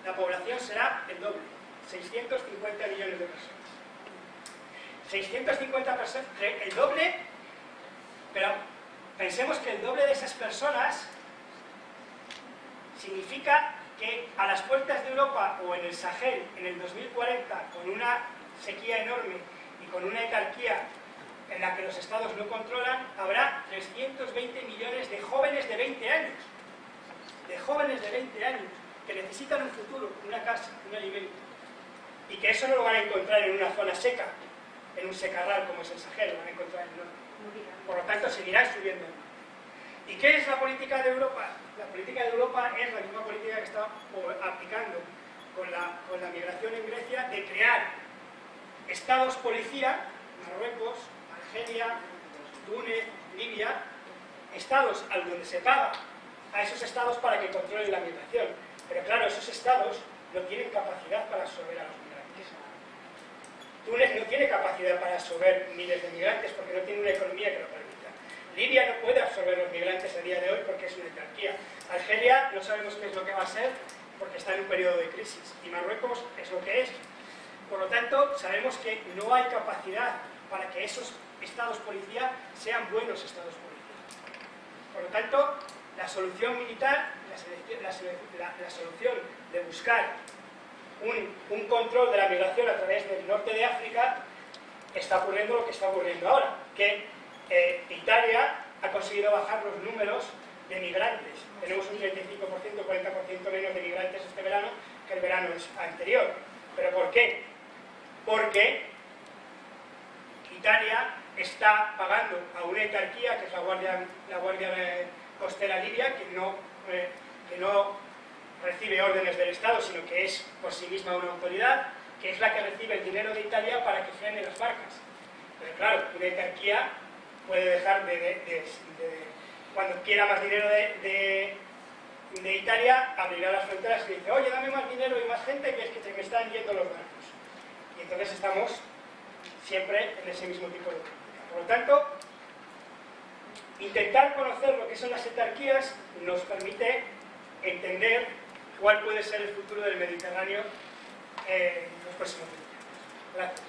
la población será el doble, 650 millones de personas. 650 personas, el doble, pero pensemos que el doble de esas personas significa que a las puertas de Europa o en el Sahel, en el 2040, con una sequía enorme y con una etarquía en la que los estados no controlan, habrá 320 millones de jóvenes de 20 años. De jóvenes de 20 años que necesitan un futuro, una casa, un alimento. Y que eso no lo van a encontrar en una zona seca, en un secarral como es el Sahel, lo van a encontrar en el norte. Por lo tanto, seguirán subiendo. ¿Y qué es la política de Europa? La política de Europa es la misma política que está aplicando con la migración en Grecia, de crear estados policía, Marruecos, Argelia, Túnez, Libia, estados al donde se paga a esos estados para que controlen la migración. Pero claro, esos estados no tienen capacidad para absorber a los migrantes. Túnez no tiene capacidad para absorber miles de migrantes porque no tiene una economía que lo permita. Libia no puede absorber los migrantes a día de hoy porque es una etarquía. Argelia no sabemos qué es lo que va a ser porque está en un periodo de crisis. Y Marruecos es lo que es. Por lo tanto, sabemos que no hay capacidad para que esos estados policía sean buenos estados policía. Por lo tanto, la solución militar, la solución de buscar un control de la migración a través del norte de África, está ocurriendo lo que está ocurriendo ahora, que Italia ha conseguido bajar los números de migrantes. Tenemos un 35%, 40% menos de migrantes este verano que el verano anterior. ¿Pero por qué? Porque Italia está pagando a una etarquía, que es la Guardia Costera Libia, que no recibe órdenes del Estado, sino que es por sí misma una autoridad, que es la que recibe el dinero de Italia para que frene las barcas. Pero claro, una etarquía puede dejar cuando quiera más dinero de Italia, abrirá las fronteras y dice: oye, dame más dinero y más gente, que es que se me están yendo los barcos. Y entonces estamos siempre en ese mismo tipo de política. Por lo tanto, intentar conocer lo que son las etarquías nos permite entender cuál puede ser el futuro del Mediterráneo en los próximos 20 años. Gracias.